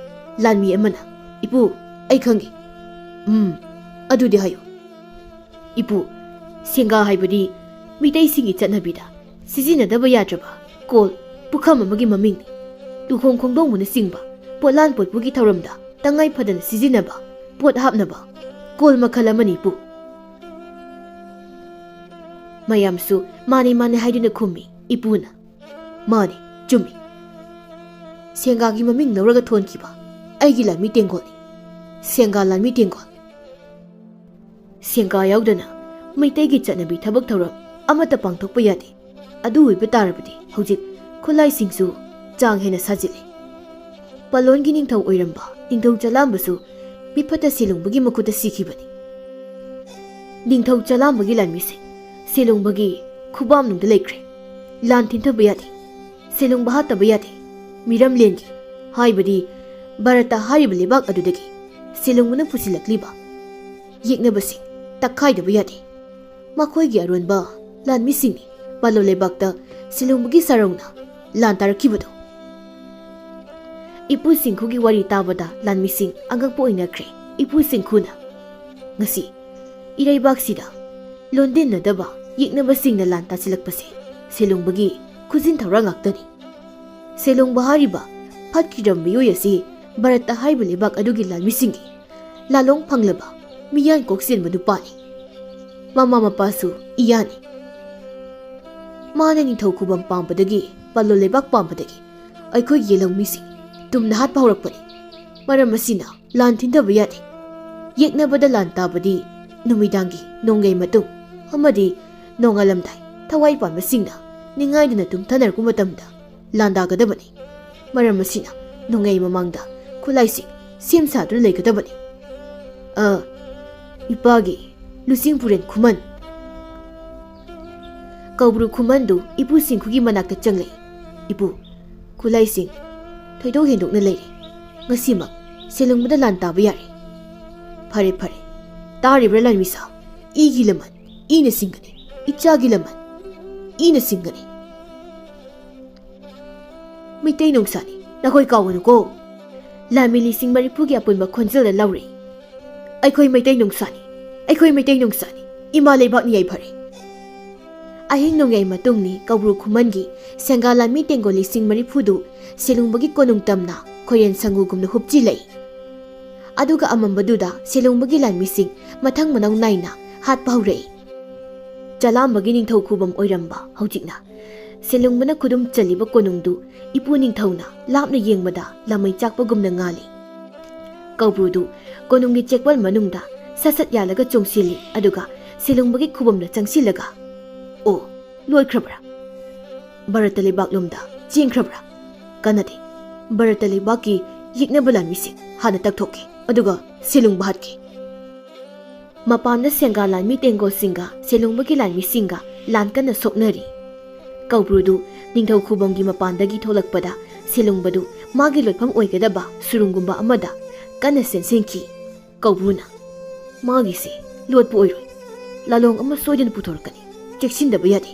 ꯂꯥꯟꯃꯤ ꯑꯃꯅ ꯏꯄꯨ ꯑꯩ ꯈꯪꯉꯤ꯫ ꯑꯗꯨꯗꯤ ꯍꯥꯏꯌꯨ꯫ ꯏꯄꯨ ꯁꯦꯡꯒꯥ ꯍꯥꯏꯕꯗꯤ ꯃꯤꯇꯩꯁꯤꯡꯒꯤ ꯆꯠꯅꯕꯤꯗ ꯁꯤꯖꯤꯟꯅꯗꯕ ꯌꯥꯗ꯭ꯔꯕ ꯀꯣꯜ ꯄꯨꯈꯝ ꯑꯃꯒꯤ ꯃꯃꯤꯡꯅꯤ꯫ ꯂꯨꯍꯣꯡ ꯈꯣꯡꯗꯣꯡꯕꯅꯆꯤꯡꯕ ꯄꯣꯠꯂꯥꯟ ꯄꯣꯠꯄꯨꯒꯤ ꯊꯧꯔꯝꯗ ꯇꯉꯥꯏ ꯐꯗꯅ ꯁꯤꯖꯤꯟꯅꯕ ꯄꯣꯠ ꯍꯥꯞꯅꯕ ꯀꯣꯜ ꯃꯈꯜ ꯑꯃꯅꯤ ꯏꯄꯨ꯫ ꯃꯌꯥꯝꯁꯨ ꯃꯥꯅꯦ ꯍꯥꯏꯗꯨꯅ ꯈꯨꯝꯃꯤ꯫ ꯏꯄꯨꯅ ꯃꯥꯅꯤ ꯆꯨꯝꯃꯤ꯫ ꯁꯦꯡꯒꯥꯒꯤ ꯃꯃꯤꯡ ꯂꯧꯔꯒ ꯊꯣꯟꯈꯤꯕ ꯑꯩꯒꯤ ꯂꯥꯟꯃꯤ ꯇꯦꯡꯒꯣꯜꯅꯤ꯫ ꯁꯦꯡꯒꯥ ꯂꯥꯟꯃꯤ ꯇꯦꯡꯒꯣꯜ꯫ ꯁꯦꯡꯒꯥ ꯌꯥꯎꯗꯅ ꯃꯩꯇꯩꯒꯤ ꯆꯠꯅꯕꯤ ꯊꯕꯛ ꯊꯧꯔꯝ ꯑꯃꯠꯇ ꯄꯥꯡꯊꯣꯛꯄ ꯌꯥꯗꯦ꯫ ꯑꯗꯨ ꯑꯣꯏꯕ ꯇꯥꯔꯕꯗꯤ ꯍꯧꯖꯤꯛ ꯈꯨꯠꯂꯥꯏꯁꯤꯡꯁꯨ ꯆꯥꯡ ꯍꯦꯟꯅ ꯁꯥꯖꯤꯜꯂꯤ꯫ ꯄꯥꯂꯣꯟꯒꯤ ꯅꯤꯡꯊꯧ ꯑꯣꯏꯔꯝꯕ ꯅꯤꯡꯊꯧ ꯆꯂꯥꯝꯕꯁꯨ ꯃꯤꯐꯠꯇ ꯁꯦꯂꯨꯡꯕꯒꯤ ꯃꯈꯨꯠꯇ ꯁꯤꯈꯤꯕꯅꯤ꯫ ꯅꯤꯡꯊꯧ ꯆꯂꯥꯝꯕꯒꯤ ꯂꯥꯟꯃꯤꯁꯤꯡ ꯁꯦꯂꯨꯡꯕꯒꯤ ꯈꯨꯕꯥꯝꯅꯨꯡꯗ ꯂꯩꯈ꯭ꯔꯦ꯫ ꯂꯥꯟ ꯊꯤꯟꯊꯕ ꯌꯥꯗꯦ꯫ ꯁꯦꯂꯨꯡꯕ ꯍꯥꯠꯇꯕ ꯌꯥꯗꯦ꯫ ꯃꯤꯔꯝꯂꯦꯟꯒꯤ ꯍꯥꯏꯕꯗꯤ ꯚꯥꯔꯠꯇ ꯍꯥꯏꯔꯤꯕ ꯂꯩꯕꯥꯛ ꯑꯗꯨꯗꯒꯤ ꯁꯦꯂꯨꯡꯕꯅ ꯄꯨꯁꯤꯜꯂꯛꯂꯤꯕ ꯌꯦꯛꯅꯕꯁꯤꯡ ꯇꯛꯈꯥꯏꯗꯕ ꯌꯥꯗꯦ꯫ ꯃꯈꯣꯏꯒꯤ ꯑꯔꯣꯟꯕ ꯂꯥꯟꯃꯤꯁꯤꯡꯅꯤ ꯄꯥꯂꯣꯟ ꯂꯩꯕꯥꯛꯇ ꯁꯦꯂꯨꯡꯕꯒꯤ ꯁꯔꯧꯅ ꯂꯥꯟ ꯇꯥꯔꯛꯈꯤꯕꯗꯣ꯫ ꯏꯄꯨ ꯁꯤꯡꯈꯨꯒꯤ ꯋꯥꯔꯤ ꯇꯥꯕꯗ ꯂꯥꯟꯃꯤꯁꯤꯡ ꯑꯉꯛꯄ ꯑꯣꯏꯅꯈ꯭ꯔꯦ꯫ ꯏꯄꯨ ꯁꯤꯡꯈꯨꯅ ꯉꯁꯤ ꯏꯔꯩꯕꯥꯛꯁꯤꯗ ꯂꯣꯟꯗꯤꯟꯅꯗꯕ ꯌꯦꯛꯅꯕꯁꯤꯡꯅ ꯂꯥꯟ ꯇꯥꯁꯤꯜꯂꯛꯄꯁꯦ ꯁꯦꯂꯨꯡꯕꯒꯤ ꯈꯨꯖꯤꯟ ꯊꯧꯔꯥꯡ ꯉꯥꯛꯇꯅꯤ꯫ ꯁꯦꯂꯨꯡꯕ ꯍꯥꯏꯔꯤꯕ ꯐꯠꯈꯤꯗ꯭ꯔꯕ ꯃꯤꯑꯣꯏ ꯑꯁꯤ ꯚꯥꯔꯠꯇ ꯍꯥꯏꯔꯤꯕ ꯂꯩꯕꯥꯛ ꯑꯗꯨꯒꯤ ꯂꯥꯟꯃꯤꯁꯤꯡꯒꯤ ꯂꯥꯂꯣꯡ ꯐꯪꯂꯕ ꯃꯤꯌꯥꯟ ꯀꯣꯛ ꯆꯦꯟꯕ ꯅꯨꯄꯥꯅꯤ꯫ ꯃꯃꯥ ꯃꯄꯥꯁꯨ ꯏꯌꯥꯅꯤ꯫ ꯃꯥꯅ ꯅꯤꯡꯊꯧ ꯈꯨꯕꯝ ꯄꯥꯝꯕꯗꯒꯤ ꯄꯥꯂꯣꯟ ꯂꯩꯕꯥꯛ ꯄꯥꯝꯕꯗꯒꯤ ꯑꯩꯈꯣꯏꯒꯤ ꯌꯦꯜꯍꯧꯃꯤꯁꯤꯡ ꯇꯨꯝꯅ ꯍꯥꯠꯄ ꯍꯧꯔꯛꯄꯅꯤ꯫ ꯃꯔꯝ ꯑꯁꯤꯅ ꯂꯥꯟ ꯊꯤꯟꯊꯕ ꯌꯥꯗꯦ꯫ ꯌꯦꯛꯅꯕꯗ ꯂꯥꯟ ꯇꯥꯕꯗꯤ ꯅꯨꯃꯤꯗꯥꯡꯒꯤ ꯅꯣꯡꯌꯥꯏ ꯃꯇꯨꯡ ꯑꯃꯗꯤ ꯅꯣꯡꯉꯥꯜꯂꯝꯗꯥꯏ ꯊꯋꯥꯏ ꯄꯥꯟꯕꯁꯤꯡꯅ ꯅꯤꯡꯉꯥꯏꯗꯨꯅ ꯇꯨꯝꯊꯅꯔꯛꯄ ꯃꯇꯝꯗ ꯂꯥꯟꯗꯥꯒꯗꯕꯅꯤ꯫ ꯃꯔꯝ ꯑꯁꯤꯅ ꯅꯣꯡꯌꯥꯏ ꯃꯃꯥꯡꯗ ꯈꯨꯠꯂꯥꯏꯁꯤꯡ ꯁꯦꯝ ꯁꯥꯗꯨꯅ ꯂꯩꯒꯗꯕꯅꯤ꯫ ꯏꯄꯥꯒꯤ ꯂꯨꯆꯤꯡꯄꯨꯔꯦꯟ ꯈꯨꯃꯟ꯫ ꯀꯧꯕ꯭ꯔꯨ ꯈꯨꯃꯟꯗꯨ ꯏꯄꯨ ꯁꯤꯡꯈꯨꯒꯤ ꯃꯅꯥꯛꯇ ꯆꯪꯂꯛꯏ꯫ ꯏꯄꯨ ꯈꯨꯠꯂꯥꯏꯁꯤꯡ ꯊꯣꯏꯗꯣꯛ ꯍꯦꯟꯗꯣꯛꯅ ꯂꯩꯔꯦ꯫ ꯉꯁꯤꯃꯛ ꯁꯦꯂꯨꯡꯕꯗ ꯂꯥꯟ ꯇꯥꯕ ꯌꯥꯔꯦ꯫ ꯐꯔꯦ ꯇꯥꯔꯤꯕ꯭ꯔꯥ ꯂꯥꯟꯃꯤꯁꯥ? ꯏꯒꯤ ꯂꯃꯟ ꯏꯅ ꯁꯤꯡꯒꯅꯤ꯫ ꯏꯆꯥꯒꯤ ꯂꯃꯟ ꯏꯅ ꯁꯤꯡꯒꯅꯤ꯫ ꯃꯩꯇꯩ ꯅꯨꯡꯁꯥꯅꯤ ꯅꯈꯣꯏ ꯀꯥꯎꯒꯅꯨꯀꯣ꯫ ꯂꯥꯟꯃꯤ 40,000ꯒꯤ ꯑꯄꯨꯟꯕ ꯈꯣꯟꯖꯦꯜꯗ ꯂꯥꯎꯔꯛꯏ꯫ ꯑꯩꯈꯣꯏ ꯃꯩꯇꯩ ꯅꯨꯡꯁꯥꯅꯤ꯫ ꯑꯩꯈꯣꯏ ꯃꯩꯇꯩ ꯅꯨꯡꯁꯥꯅꯤ꯫ ꯏꯃꯥ ꯂꯩꯕꯥꯛꯅꯤ ꯌꯥꯏꯐꯔꯦ꯫ ꯑꯍꯤꯡ ꯅꯣꯡꯌꯥꯏ ꯃꯇꯨꯡꯅꯤ ꯀꯧꯕ꯭ꯔꯨ ꯈꯨꯃꯟꯒꯤ ꯁꯦꯡꯒꯥ ꯂꯥꯟꯃꯤ ꯇꯦꯡꯒꯣꯜ 40,000ꯗꯨ ꯁꯦꯂꯨꯡꯕꯒꯤ ꯀꯣꯅꯨꯡ ꯇꯝꯅ ꯈꯣꯏꯔꯦꯟ ꯁꯪꯒꯨꯒꯨꯝꯅ ꯍꯨꯞꯆꯤꯜꯂꯛꯏ꯫ ꯑꯗꯨꯒ ꯑꯃꯝꯕꯗꯨꯗ ꯁꯦꯂꯨꯡꯕꯒꯤ ꯂꯥꯟꯃꯤꯁꯤꯡ ꯃꯊꯪ ꯃꯅꯥꯎ ナꯏꯅ ꯍꯥꯠꯄ ꯍꯧꯔꯛꯏ꯫ ꯆꯂꯥꯝꯕꯒꯤ ꯅꯤꯡꯊꯧ ꯈꯨꯕꯝ ꯑꯣꯏꯔꯝꯕ ꯍꯧꯖꯤꯛꯅ ꯁꯦꯂꯨꯡꯕꯅ ꯈꯨꯗꯨꯝ ꯆꯜꯂꯤꯕ ꯀꯣꯅꯨꯡꯗꯨ ꯏꯄꯨ ꯅꯤꯡꯊꯧꯅ ꯂꯥꯞꯅ ꯌꯦꯡꯕꯗ ꯂꯥꯃꯩ ꯆꯥꯛꯄꯒꯨꯝꯅ ꯉꯥꯜꯂꯤ꯫ ꯀꯧꯕ꯭ꯔꯨꯗꯨ ꯀꯣꯅꯨꯡꯒꯤ ꯆꯦꯛꯄꯜ ꯃꯅꯨꯡꯗ ꯁꯠ ꯌꯥꯜꯂꯒ ꯆꯣꯡꯁꯤꯜꯂꯤ ꯑꯗꯨꯒ ꯁꯦꯂꯨꯡꯕꯒꯤ ꯈꯨꯕꯝꯗ ꯆꯪꯁꯤꯜꯂꯒ ꯑꯣ ꯂꯣꯏꯈ꯭ꯔꯕ꯭ꯔꯥ? ꯚꯥꯔꯠꯇ ꯂꯩꯕꯥꯛꯂꯣꯝꯗ ꯆꯦꯟꯈ꯭ꯔꯕ꯭ꯔꯥ? ꯀꯥꯟꯅꯗꯦ꯫ ꯚꯥꯔꯠꯇ ꯂꯩꯕꯥꯛꯀꯤ ꯌꯦꯛꯅꯕ ꯂꯥꯟꯃꯤꯁꯤꯡ ꯍꯥꯟꯅ ꯇꯛꯊꯣꯛꯀꯦ ꯑꯗꯨꯒ ꯁꯦꯂꯨꯡꯕ ꯍꯥꯠꯀꯦ꯫ ꯃꯄꯥꯟꯗ ꯁꯦꯡꯒꯥ ꯂꯥꯟꯃꯤ ꯇꯦꯡꯒꯣꯜꯁꯤꯡꯒ ꯁꯦꯂꯨꯡꯕꯒꯤ ꯂꯥꯟꯃꯤꯁꯤꯡꯒ ꯂꯥꯟ ꯀꯟꯅ ꯁꯣꯛꯅꯔꯤ꯫ ꯀꯧꯕ꯭ꯔꯨꯗꯨ ꯅꯤꯡꯊꯧ ꯈꯨꯕꯝꯒꯤ ꯃꯄꯥꯟꯗꯒꯤ ꯊꯣꯛꯂꯛꯄꯗ ꯁꯦꯂꯨꯡꯕꯗꯨ ꯃꯥꯒꯤ ꯂꯣꯠꯐꯝ ꯑꯣꯏꯒꯗꯕ ꯁꯨꯔꯨꯡꯒꯨꯝꯕ ꯑꯃꯗ ꯀꯟꯅ ꯆꯦꯟꯁꯤꯟꯈꯤ꯫ ꯀꯧꯕ꯭ꯔꯨꯅ ꯃꯥꯒꯤꯁꯦ ꯂꯣꯠꯄ ꯑꯣꯏꯔꯣꯏ꯫ ꯂꯥꯂꯣꯡ ꯑꯃ ꯁꯣꯏꯗꯅ ꯄꯨꯊꯣꯔꯛꯀꯅꯤ꯫ ꯆꯦꯛꯁꯤꯟꯗꯕ ꯌꯥꯗꯦ꯫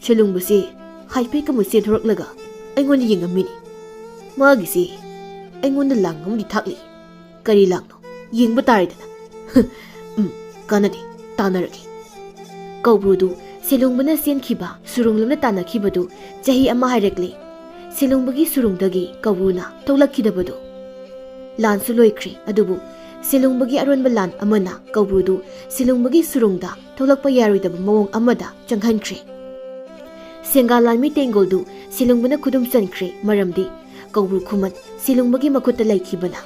ꯁꯦꯂꯨꯡꯕꯁꯦ ꯍꯥꯏꯐꯦꯠ ꯑꯃꯨꯛ ꯆꯦꯟꯊꯣꯔꯛꯂꯒ ꯑꯩꯉꯣꯟꯗ ꯌꯦꯡꯉꯝꯃꯤꯅꯤ꯫ ꯃꯥꯒꯤꯁꯦ ꯑꯩꯉꯣꯟꯗ ꯂꯥꯡ ꯑꯃꯗꯤ ꯊꯥꯛꯂꯤ꯫ ꯀꯔꯤ ꯂꯥꯡꯅꯣ ꯌꯦꯡꯕ ꯇꯥꯔꯦꯗꯅ꯫ ꯀꯥꯟꯅꯗꯦ ꯇꯥꯟꯅꯔꯒꯦ꯫ ꯀꯧꯕ꯭ꯔꯨꯗꯨ ꯁꯦꯂꯨꯡꯕꯅ ꯆꯦꯟꯈꯤꯕ ꯁꯨꯔꯨꯡꯂꯣꯝꯗ ꯇꯥꯟꯅꯈꯤꯕꯗꯨ ꯆꯍꯤ ꯑꯃ ꯍꯥꯏꯔꯛꯂꯦ꯫ ꯁꯦꯂꯨꯡꯕꯒꯤ ꯁꯨꯔꯨꯡꯗꯒꯤ ꯀꯧꯕ꯭ꯔꯨꯅ ꯊꯣꯛꯂꯛꯈꯤꯗꯕꯗꯨ ꯂꯥꯟꯁꯨ ꯂꯣꯏꯈ꯭ꯔꯦ ꯑꯗꯨꯕꯨ ꯁꯦꯂꯨꯡꯕꯒꯤ ꯑꯔꯣꯟꯕ ꯂꯥꯟ ꯑꯃꯅ ꯀꯧꯕ꯭ꯔꯨꯗꯨ ꯁꯦꯂꯨꯡꯕꯒꯤ ꯁꯨꯔꯨꯡꯗ ꯊꯣꯛꯂꯛꯄ ꯌꯥꯔꯣꯏꯗꯕ ꯃꯑꯣꯡ ꯑꯃꯗ ꯆꯪꯍꯟꯈ꯭ꯔꯦ꯫ ꯁꯦꯡꯒꯥ ꯂꯥꯟꯃꯤ ꯇꯦꯡꯒꯣꯜꯗꯨ ꯁꯤꯂꯨꯡꯕꯅ ꯈꯨꯗꯨꯝ ꯆꯟꯈ꯭ꯔꯦ ꯃꯔꯝꯗꯤ ꯀꯧꯕ꯭ꯔꯨ ꯈꯨꯃꯟ ꯁꯤꯂꯨꯡꯕꯒꯤ ꯃꯈꯨꯠꯇ ꯂꯩꯈꯤꯕꯅ꯫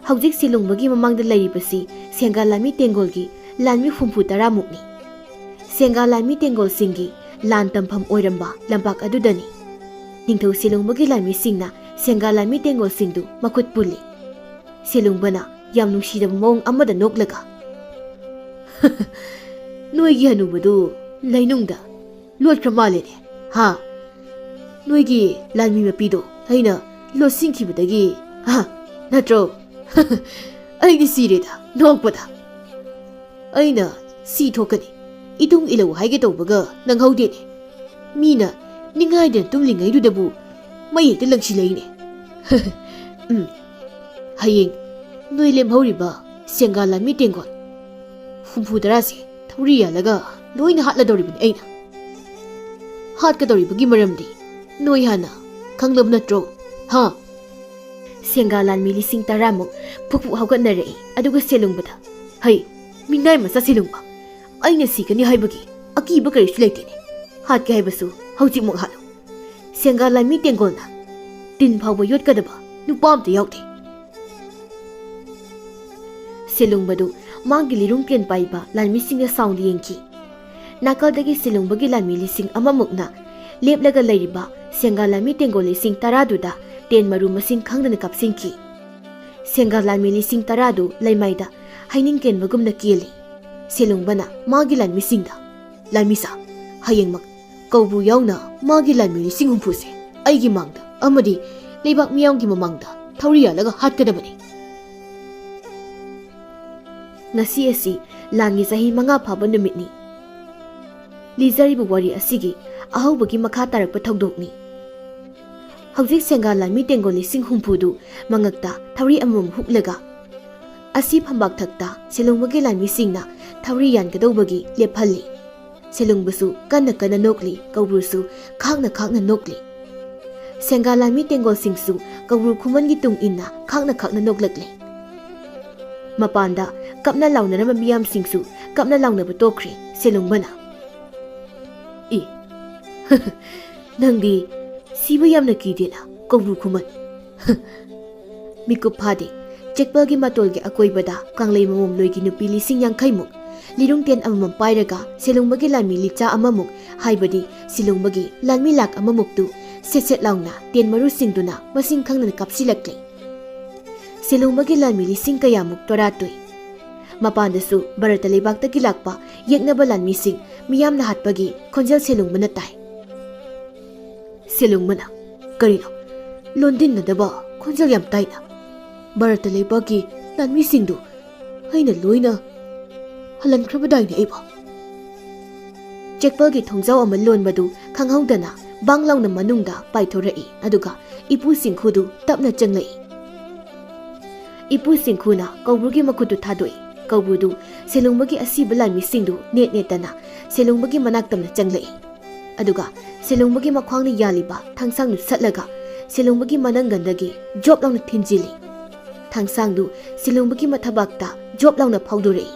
ꯍꯧꯖꯤꯛ ꯁꯤꯂꯨꯡꯕꯒꯤ ꯃꯃꯥꯡꯗ ꯂꯩꯔꯤꯕꯁꯤ ꯁꯦꯡꯒꯥ ꯂꯥꯟꯃꯤ ꯇꯦꯡꯒꯣꯜꯒꯤ ꯂꯥꯟꯃꯤ 60-ꯃꯨꯛꯅꯤ꯫ ꯁꯦꯡꯒꯥ ꯂꯥꯟꯃꯤ ꯇꯦꯡꯒꯣꯜꯁꯤꯡꯒꯤ ꯂꯥꯟ ꯇꯝꯐꯝ ꯑꯣꯏꯔꯝꯕ ꯂꯝꯄꯥꯛ ꯑꯗꯨꯗꯅꯤ ꯅꯤꯡꯊꯧ ꯁꯤꯂꯨꯡꯕꯒꯤ ꯂꯥꯟꯃꯤꯁꯤꯡꯅ ꯁꯦꯡꯒꯥ ꯂꯥꯟꯃꯤ ꯇꯦꯡꯒꯣꯜꯁꯤꯡꯗꯨ ꯃꯈꯨꯠ ꯄꯨꯜꯂꯤ꯫ ꯁꯤꯂꯨꯡꯕꯅ ꯌꯥꯝ ꯅꯨꯡꯁꯤꯗꯕ ꯃꯑꯣꯡ ꯑꯃꯗ ꯅꯣꯛꯂꯒ ꯅꯣꯏꯒꯤ ꯍꯅꯨꯕꯗꯨ ꯂꯩꯅꯨꯡꯗ ꯂꯣꯠꯈ꯭ꯔ ꯃꯥꯜꯂꯦꯅꯦ ꯍꯥ ꯅꯣꯏꯒꯤ ꯂꯥꯟꯃꯤ ꯃꯄꯤꯗꯣ ꯑꯩꯅ ꯂꯣꯠꯁꯤꯟꯈꯤꯕꯗꯒꯤ ꯅꯠꯇ꯭ꯔꯣ ꯑꯩꯗꯤ ꯁꯤꯔꯦꯗ ꯅꯣꯛꯄꯗ ꯑꯩꯅ ꯁꯤ ꯊꯣꯛꯀꯅꯤ ꯏꯇꯨꯡ ꯏꯂꯧ ꯍꯥꯏꯒꯦ ꯇꯧꯕꯒ ꯅꯪꯍꯧꯗꯦꯅꯦ ꯃꯤꯅ ꯅꯤꯡꯉꯥꯏꯗꯅ ꯇꯨꯝꯂꯤꯉꯩꯗꯨꯗꯕꯨ ꯃꯩ ꯍꯦꯛꯇ ꯂꯪꯁꯤꯜꯂꯛꯏꯅꯦ ꯍꯌꯦꯡ ꯅꯣꯏ ꯂꯦꯝꯍꯧꯔꯤꯕ ꯁꯦꯡꯒꯥ ꯂꯥꯟꯃꯤ ꯇꯦꯡꯒꯣꯜ 60-ꯁꯦ ꯊꯧꯔꯤ ꯌꯥꯜꯂꯒ ꯂꯣꯏꯅ ꯍꯥꯠꯂꯗꯧꯔꯤꯕꯅꯤ ꯑꯩꯅ ꯍꯥꯠꯀꯗꯧꯔꯤꯕꯒꯤ ꯃꯔꯝꯗꯤ ꯅꯣꯏ ꯍꯥꯟꯅ ꯈꯪꯂꯕ ꯅꯠꯇ꯭ꯔꯣ ꯍꯥ ꯁꯦꯡꯒꯥ ꯂꯥꯟꯃꯤ 10,000-ꯃꯨꯛ ꯐꯨꯛ-ꯐꯨꯛ ꯍꯧꯒꯠꯅꯔꯛꯏ ꯑꯗꯨꯒ ꯁꯤꯂꯨꯡꯕꯗ ꯍꯩ ꯃꯤꯡꯅꯥꯏ ꯃꯆꯥ ꯁꯤꯂꯨꯡꯕ ꯑꯩꯅ ꯁꯤꯒꯅꯤ ꯍꯥꯏꯕꯒꯤ ꯑꯀꯤꯕ ꯀꯔꯤꯁꯨ ꯂꯩꯇꯦꯅꯦ ꯍꯥꯠꯀꯦ ꯍꯥꯏꯕꯁꯨ ꯍꯧꯖꯤꯛꯃꯛ ꯍꯥꯠꯂꯨ ꯁꯦꯡꯒꯥ ꯂꯥꯟꯃꯤ ꯇꯦꯡꯒꯣꯜꯅ ꯇꯤꯟ ꯐꯥꯎꯕ ꯌꯣꯠꯀꯗꯕ ꯅꯨꯄꯥ ꯑꯝꯇ ꯌꯥꯎꯗꯦ꯫ ꯁꯤꯂꯨꯡꯕꯗꯨ ꯃꯥꯒꯤ ꯂꯤꯔꯨꯡ-ꯇꯦꯟ ꯄꯥꯏꯕ ꯂꯥꯟꯃꯤꯁꯤꯡꯅ ꯁꯥꯎꯅ ꯌꯦꯡꯈꯤ꯫ ꯅꯥꯀꯜꯗꯒꯤ ꯁꯤꯂꯨꯡꯕꯒꯤ ꯂꯥꯟꯃꯤ 1,000-ꯃꯨꯛꯅ ꯂꯦꯞꯂꯒ ꯂꯩꯔꯤꯕ ꯁꯦꯡꯒꯥ ꯂꯥꯟꯃꯤ ꯇꯦꯡꯒꯣꯜ 10,000-ꯗꯨꯗ ꯇꯦꯟ ꯃꯔꯨ ꯃꯁꯤꯡ ꯈꯪꯗꯅ ꯀꯥꯞꯁꯤꯟꯈꯤ꯫ ꯁꯦꯡꯒꯥ ꯂꯥꯟꯃꯤ 10,000-ꯗꯨ ꯂꯩꯃꯥꯏꯗ ꯍꯩꯅꯤꯡ ꯀꯦꯟꯕꯒꯨꯝꯅ ꯀꯦꯜꯂꯤ꯫ ꯁꯤꯂꯨꯡꯕꯅ ꯃꯥꯒꯤ ꯂꯥꯟꯃꯤꯁꯤꯡꯗ ꯂꯥꯟꯃꯤꯁꯥ ꯍꯌꯦꯡꯃꯛ ꯀꯧꯕ꯭ꯔꯨ ꯌꯥꯎꯅ ꯃꯥꯒꯤ ꯂꯥꯟꯃꯤ 60,000-ꯁꯦ ꯑꯩꯒꯤ ꯃꯥꯡꯗ ꯑꯃꯗꯤ ꯂꯩꯕꯥꯛ ꯃꯤꯌꯥꯝꯒꯤ ꯃꯃꯥꯡꯗ ꯊꯧꯔꯤ ꯌꯥꯜꯂꯒ ꯍꯥꯠꯀꯗꯕꯅꯤ꯫ ꯉꯁꯤ ꯑꯁꯤ ꯂꯥꯟꯒꯤ ꯆꯍꯤ 5 ꯐꯥꯕ ꯅꯨꯃꯤꯠꯅꯤ꯫ ꯂꯤꯖꯔꯤꯕ ꯋꯥꯔꯤ ꯑꯁꯤꯒꯤ ꯑꯍꯧꯕꯒꯤ ꯃꯈꯥ ꯇꯥꯔꯛꯄ ꯊꯧꯗꯣꯛꯅꯤ꯫ ꯍꯧꯖꯤꯛ ꯁꯦꯡꯒꯥ ꯂꯥꯟꯃꯤ ꯇꯦꯡꯒꯣꯜ 60,000-ꯗꯨ ꯃꯉꯛꯇ ꯊꯧꯔꯤ ꯑꯃꯃꯝ ꯍꯨꯛꯂꯒ ꯑꯁꯤ ꯐꯝꯕꯥꯛꯊꯛꯇ ꯁꯤꯂꯨꯡꯕꯒꯤ ꯂꯥꯟꯃꯤꯁꯤꯡꯅ ꯊꯧꯔꯤ ꯌꯥꯟꯒꯗꯧꯕꯒꯤ ꯂꯦꯞꯍꯜꯂꯤ꯫ ꯁꯤꯂꯨꯡꯕꯁꯨ ꯀꯟꯅ ꯅꯣꯛꯂꯤ ꯀꯧꯕ꯭ꯔꯨꯁꯨ ꯈꯥꯡꯅ ꯅꯣꯛꯂꯤ꯫ ꯁꯦꯡꯒꯥ ꯂꯥꯟꯃꯤ ꯇꯦꯡꯒꯣꯜꯁꯤꯡꯁꯨ ꯀꯧꯕ꯭ꯔꯨ ꯈꯨꯃꯟꯒꯤ ꯇꯨꯡ ꯏꯟꯅ ꯈꯥꯡꯅ ꯅꯣꯛꯂꯛꯂꯤ꯫ ꯃꯄꯥꯟꯗ ꯀꯞꯅ ꯂꯥꯎꯅꯔꯝꯕ ꯃꯤꯌꯥꯝꯁꯤꯡꯁꯨ ꯀꯞꯅ ꯂꯥꯎꯅꯕ ꯇꯣꯛꯈ꯭ꯔꯦ꯫ ꯁꯤꯂꯨꯡꯕꯅ ꯅꯪꯗꯤ ꯁꯤꯕ ꯌꯥꯝꯅ ꯀꯤꯗꯦꯅ ꯀꯧꯕ꯭ꯔꯨ ꯈꯨꯃꯟ ꯃꯤꯀꯨꯞ ꯐꯥꯗꯦ ꯆꯦꯛꯄꯜꯒꯤ ꯃꯇꯣꯜꯒꯤ ꯑꯀꯣꯏꯕꯗ ꯀꯪꯂꯩ ꯃꯃꯣꯝꯂꯣꯏꯒꯤ ꯅꯨꯄꯤ 50,000-ꯃꯨꯛ ꯂꯤꯔꯨꯡ-ꯇꯦꯟ ꯑꯃꯃꯝ ꯄꯥꯏꯔꯒ ꯁꯤꯂꯨꯡꯕꯒꯤ ꯂꯥꯟꯃꯤ ꯂꯤꯆꯥ 1-ꯃꯨꯛ ꯍꯥꯏꯕꯗꯤ ꯁꯤꯂꯨꯡꯕꯒꯤ ꯂꯥꯟꯃꯤ 100,000-ꯃꯨꯛꯇꯨ ꯁꯦꯠ ꯂꯥꯎꯅ ꯇꯦꯟ ꯃꯔꯨꯁꯤꯡꯗꯨꯅ ꯃꯁꯤꯡ ꯈꯪꯗꯅ ꯀꯥꯞꯁꯤꯜꯂꯛꯂꯤ꯫ ꯁꯤꯂꯨꯡꯕꯒꯤ ꯂꯥꯟꯃꯤ 10,000-ꯀꯌꯥꯃꯨꯛ ꯇꯣꯔꯥ-ꯇꯣꯏ꯫ ꯃꯄꯥꯟꯗꯁꯨ ꯚꯥꯔꯠꯇ ꯂꯩꯕꯥꯛꯇꯒꯤ ꯂꯥꯛꯄ ꯌꯦꯛꯅꯕ ꯂꯥꯟꯃꯤꯁꯤꯡ ꯃꯤꯌꯥꯝꯅ ꯍꯥꯠꯄꯒꯤ ꯈꯣꯟꯖꯦꯜ ꯁꯤꯂꯨꯡꯕꯅ ꯇꯥꯏ꯫ ꯁꯤꯂꯨꯡꯕꯅ ꯀꯔꯤꯅꯣ ꯂꯣꯟꯗꯤꯟꯅꯗꯕ ꯈꯣꯟꯖꯦꯜ ꯌꯥꯝ ꯇꯥꯏꯅ ꯚꯥꯔꯠꯇ ꯂꯩꯕꯥꯛꯀꯤ ꯂꯥꯟꯃꯤꯁꯤꯡꯗꯨ ꯑꯩꯅ ꯂꯣꯏꯅ ꯍꯜꯍꯟꯈ꯭ꯔꯕꯗꯥꯏꯅꯦ ꯑꯩꯕꯣ꯫ ꯆꯦꯛꯄꯜꯒꯤ ꯊꯣꯡꯖꯥꯎ ꯑꯃ ꯂꯣꯟꯕꯗꯨ ꯈꯪꯍꯧꯗꯅ ꯕꯥꯡ ꯂꯥꯎꯅ ꯃꯅꯨꯡꯗ ꯄꯥꯏꯊꯣꯔꯛꯏ ꯑꯗꯨꯒ ꯏꯄꯨ ꯁꯤꯡꯈꯨꯗꯨ ꯇꯞꯅ ꯆꯪꯂꯛꯏ꯫ ꯏꯄꯨ ꯁꯤꯡꯈꯨꯅ ꯀꯧꯕ꯭ꯔꯨꯒꯤ ꯃꯈꯨꯠꯇꯨ ꯊꯥꯗꯣꯛꯏ꯫ ꯀꯧꯕ꯭ꯔꯨꯗꯨ ꯁꯤꯂꯨꯡꯕꯒꯤ ꯑꯁꯤꯕ ꯂꯥꯟꯃꯤꯁꯤꯡꯗꯨ ꯅꯦꯠꯇꯅ ꯁꯤꯂꯨꯡꯕꯒꯤ ꯃꯅꯥꯛꯇꯝꯅ ꯆꯪꯂꯛꯏ ꯑꯗꯨꯒ ꯁꯤꯂꯨꯡꯕꯒꯤ ꯃꯈ꯭ꯋꯥꯡꯗ ꯌꯥꯜꯂꯤꯕ ꯊꯥꯡꯁꯥꯡꯗꯨ ꯁꯠꯂꯒ ꯁꯤꯂꯨꯡꯕꯒꯤ ꯃꯅꯪꯒꯟꯗꯒꯤ ꯖꯣꯞ ꯂꯥꯎꯅ ꯊꯤꯟꯖꯤꯜꯂꯤ꯫ ꯊꯥꯡꯁꯥꯡꯗꯨ ꯁꯤꯂꯨꯡꯕꯒꯤ ꯃꯊꯕꯥꯛꯇ ꯖꯣꯞ ꯂꯥꯎꯅ ꯐꯥꯎꯗꯣꯔꯛꯏ꯫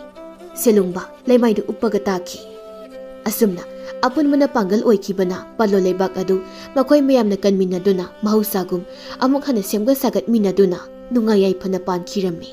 ꯁꯤꯂꯨꯡꯕ ꯂꯩꯃꯥꯏꯗ ꯎꯞꯄꯒ ꯇꯥꯈꯤ꯫ ꯑꯁꯨꯝꯅ ꯑꯄꯨꯟꯕꯅ ꯄꯥꯡꯒꯜ ꯑꯣꯏꯈꯤꯕꯅ ꯄꯥꯂꯣ ꯂꯩꯕꯥꯛ ꯑꯗꯨ ꯃꯈꯣꯏ ꯃꯌꯥꯝꯅ ꯀꯟꯃꯤꯟꯅꯗꯨꯅ ꯃꯍꯧꯁꯥꯒꯨꯝ ꯑꯃꯨꯛ ꯍꯟꯅ ꯁꯦꯝꯒꯠ ꯁꯥꯒꯠꯃꯤꯟꯅꯗꯨꯅ ꯅꯨꯡꯉꯥꯏ ꯌꯥꯏꯐꯅ ꯄꯥꯟꯈꯤꯔꯝꯃꯤ꯫